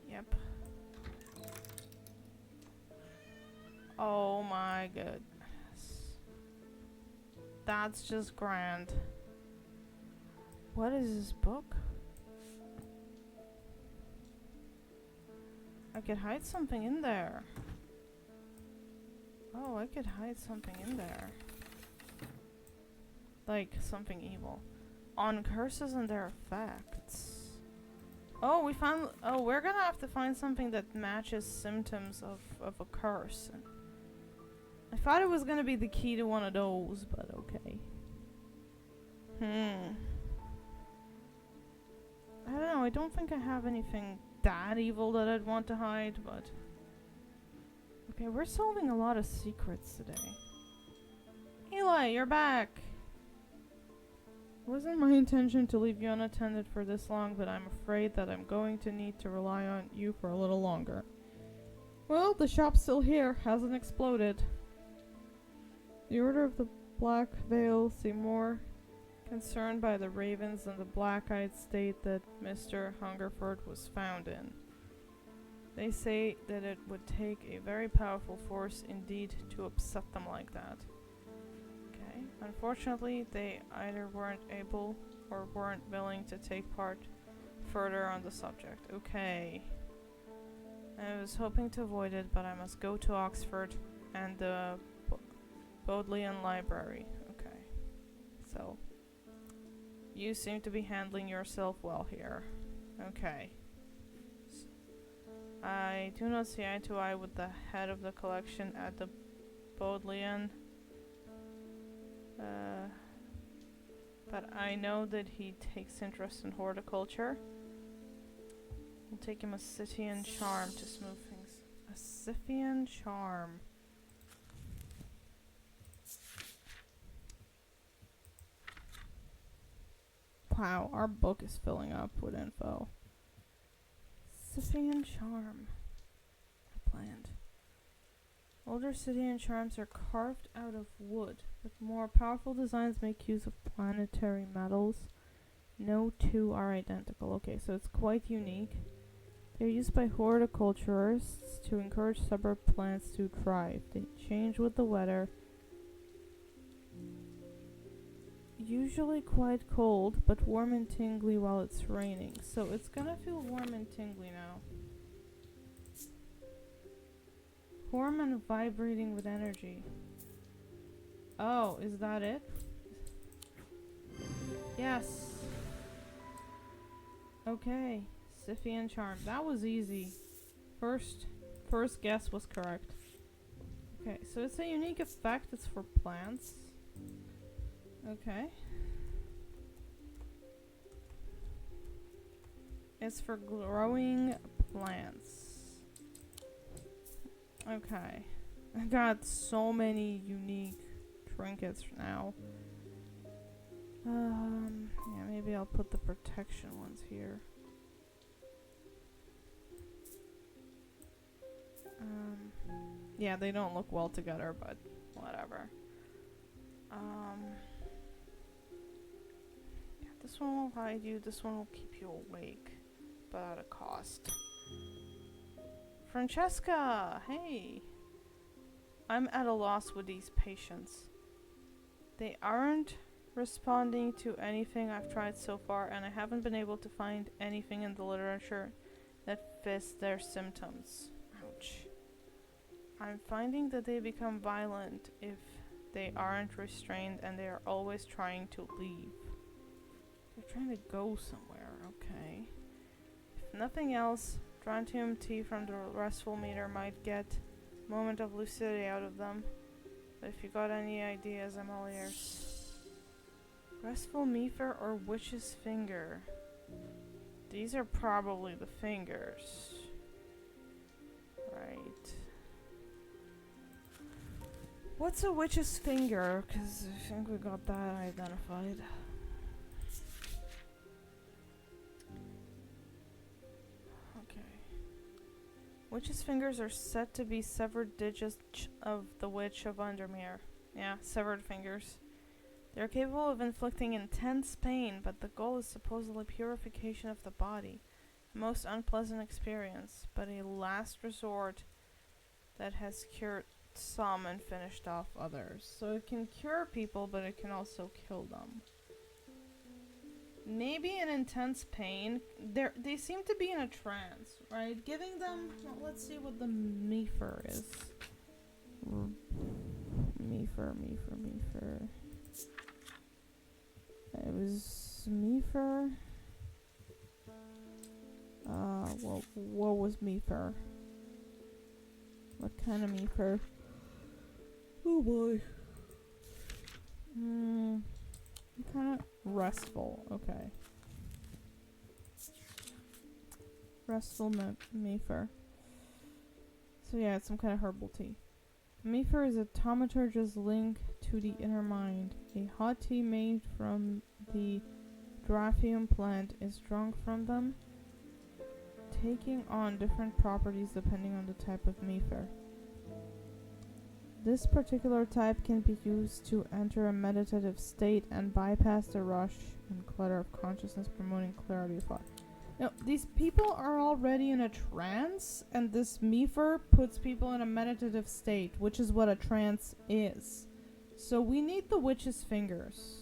Yep. Oh my goodness. That's just grand. What is this book? I could hide something in there. Oh, I could hide something in there. Like something evil. On curses and their effects. Oh, we found... Oh, we're gonna have to find something that matches symptoms of a curse. I thought it was gonna be the key to one of those, but okay. I don't know, I don't think I have anything that evil that I'd want to hide, but... Okay, we're solving a lot of secrets today. Eli, you're back! It wasn't my intention to leave you unattended for this long, but I'm afraid that I'm going to need to rely on you for a little longer. Well, the shop's still here, hasn't exploded. The Order of the Black Veil seem more concerned by the ravens than the black-eyed state that Mr. Hungerford was found in. They say that it would take a very powerful force indeed to upset them like that. Okay. Unfortunately, they either weren't able or weren't willing to take part further on the subject. Okay. I was hoping to avoid it, but I must go to Oxford and the Bodleian Library. Okay. So, you seem to be handling yourself well here. Okay. I do not see eye to eye with the head of the collection at the Bodleian. But I know that he takes interest in horticulture. We'll take him a Scythian charm to smooth things. A Scythian charm. Wow, our book is filling up with info. Scythian charm. Planned. Older Scythian charms are carved out of wood, but more powerful designs make use of planetary metals. No two are identical. Okay, so it's quite unique. They're used by horticulturists to encourage suburb plants to thrive. They change with the weather. Usually quite cold, but warm and tingly while it's raining. So it's gonna feel warm and tingly now. Warm and vibrating with energy. Oh, is that it? Yes. Okay. Scythian charm. That was easy. First guess was correct. Okay, so it's a unique effect. It's for plants. Okay. It's for growing plants. Okay. I got so many unique trinkets now. Yeah, maybe I'll put the protection ones here. Yeah, they don't look well together, but whatever. Yeah, this one will hide you, this one will keep you awake, but at a cost. Francesca, hey! I'm at a loss with these patients. They aren't responding to anything I've tried so far, and I haven't been able to find anything in the literature that fits their symptoms. Ouch. I'm finding that they become violent if they aren't restrained, and they are always trying to leave. They're trying to go somewhere, okay. If nothing else, strontium tea from the restful meter might get a moment of lucidity out of them. But if you got any ideas, I'm all ears. Restful mefer or witch's finger? These are probably the fingers. Right. What's a witch's finger? Because I think we got that identified. Witch's fingers are said to be severed digits of the Witch of Undermere. Yeah, severed fingers. They're capable of inflicting intense pain, but the goal is supposedly purification of the body. A most unpleasant experience, but a last resort that has cured some and finished off others. So it can cure people, but it can also kill them. Maybe an intense pain. They seem to be in a trance, right? Giving them... Well, let's see what the mefer is. Mefer. It was mefer. Well, what was mefer? What kind of mefer? Oh boy. Kind of restful. Okay. Restful mefer. So yeah, it's some kind of herbal tea. Mefer is a thaumaturge's link to the inner mind. A hot tea made from the Draphium plant is drunk from them, taking on different properties depending on the type of mefer. This particular type can be used to enter a meditative state and bypass the rush and clutter of consciousness, promoting clarity of thought. Now, these people are already in a trance, and this mefer puts people in a meditative state, which is what a trance is. So we need the witch's fingers.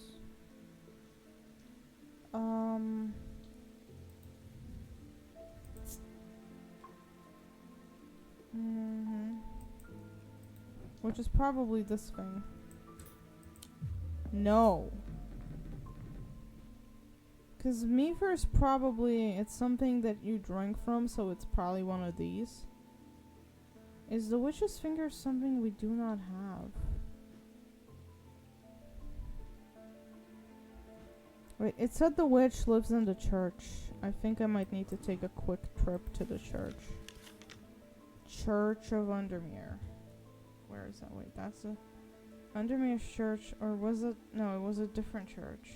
which is probably this thing. No. Because Meaver's probably, it's something that you drink from, so it's probably one of these. Is the witch's finger something we do not have? Wait, it said the witch lives in the church. I think I might need to take a quick trip to the church. Church of Undermere. Where is that? Wait, that's a... Undermere Church, or was it... No, it was a different church.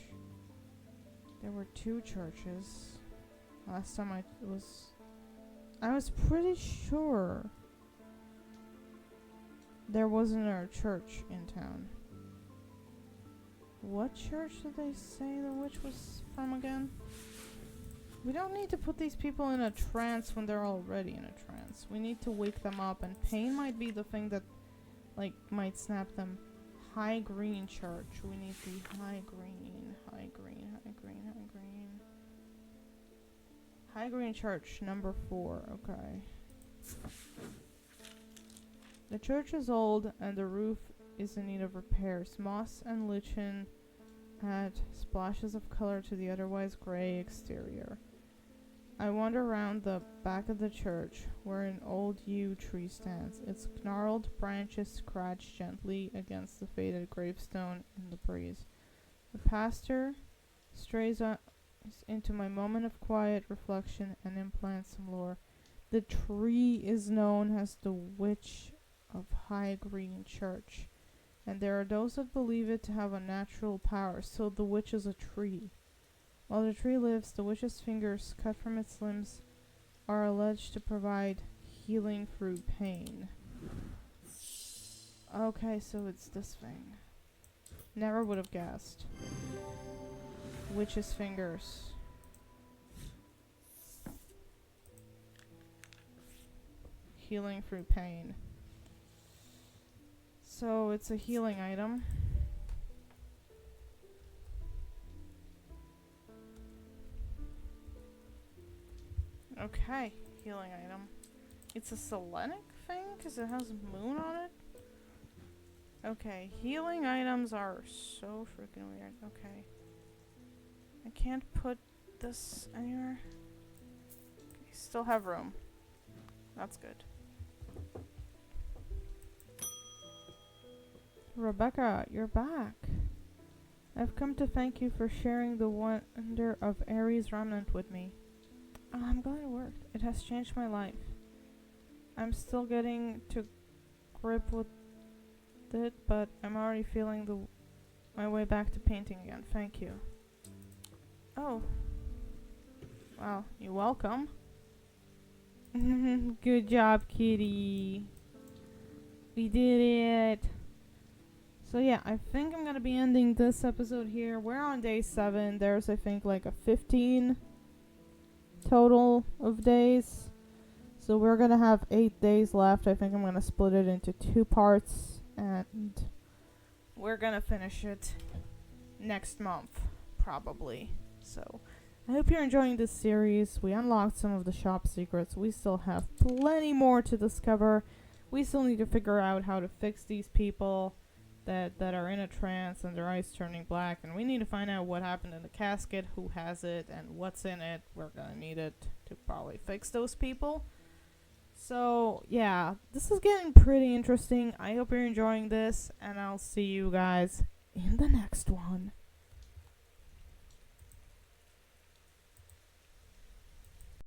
There were two churches. Last time I was pretty sure there wasn't a church in town. What church did they say the witch was from again? We don't need to put these people in a trance when they're already in a trance. We need to wake them up, and pain might be the thing that, like, might snap them. High Green Church. We need the High Green. High Green, High Green, High Green. High Green Church, number 4. Okay. The church is old, and the roof is in need of repairs. Moss and lichen add splashes of color to the otherwise gray exterior. I wander around the back of the church, where an old yew tree stands. Its gnarled branches scratch gently against the faded gravestone in the breeze. The pastor strays into my moment of quiet reflection and implants some lore. The tree is known as the Witch of High Green Church, and there are those that believe it to have a natural power, so the witch is a tree. While the tree lives, the witch's fingers cut from its limbs are alleged to provide healing through pain. Okay, so it's this thing. Never would have guessed. Witch's fingers. Healing through pain. So it's a healing item. Okay, healing item. It's a Selenic thing because it has moon on it. Okay, healing items are so freaking weird. Okay. I can't put this anywhere. Okay, still have room. That's good. Rebecca, you're back. I've come to thank you for sharing the wonder of Ares Remnant with me. I'm glad it worked. It has changed my life. I'm still getting to grip with it, but I'm already feeling my way back to painting again. Thank you. Oh. Well, you're welcome. Good job, kitty. We did it. So yeah, I think I'm gonna be ending this episode here. We're on day 7. There's, I think, like a 15 total of days. So we're gonna have 8 days left. I think I'm gonna split it into 2 parts, and we're gonna finish it next month, probably. So I hope you're enjoying this series. We unlocked some of the shop secrets. We still have plenty more to discover. We still need to figure out how to fix these people that are in a trance and their eyes turning black, and we need to find out what happened in the casket, who has it, and what's in it. We're gonna need it to probably fix those people. So yeah, this is getting pretty interesting. I hope you're enjoying this, and I'll see you guys in the next one.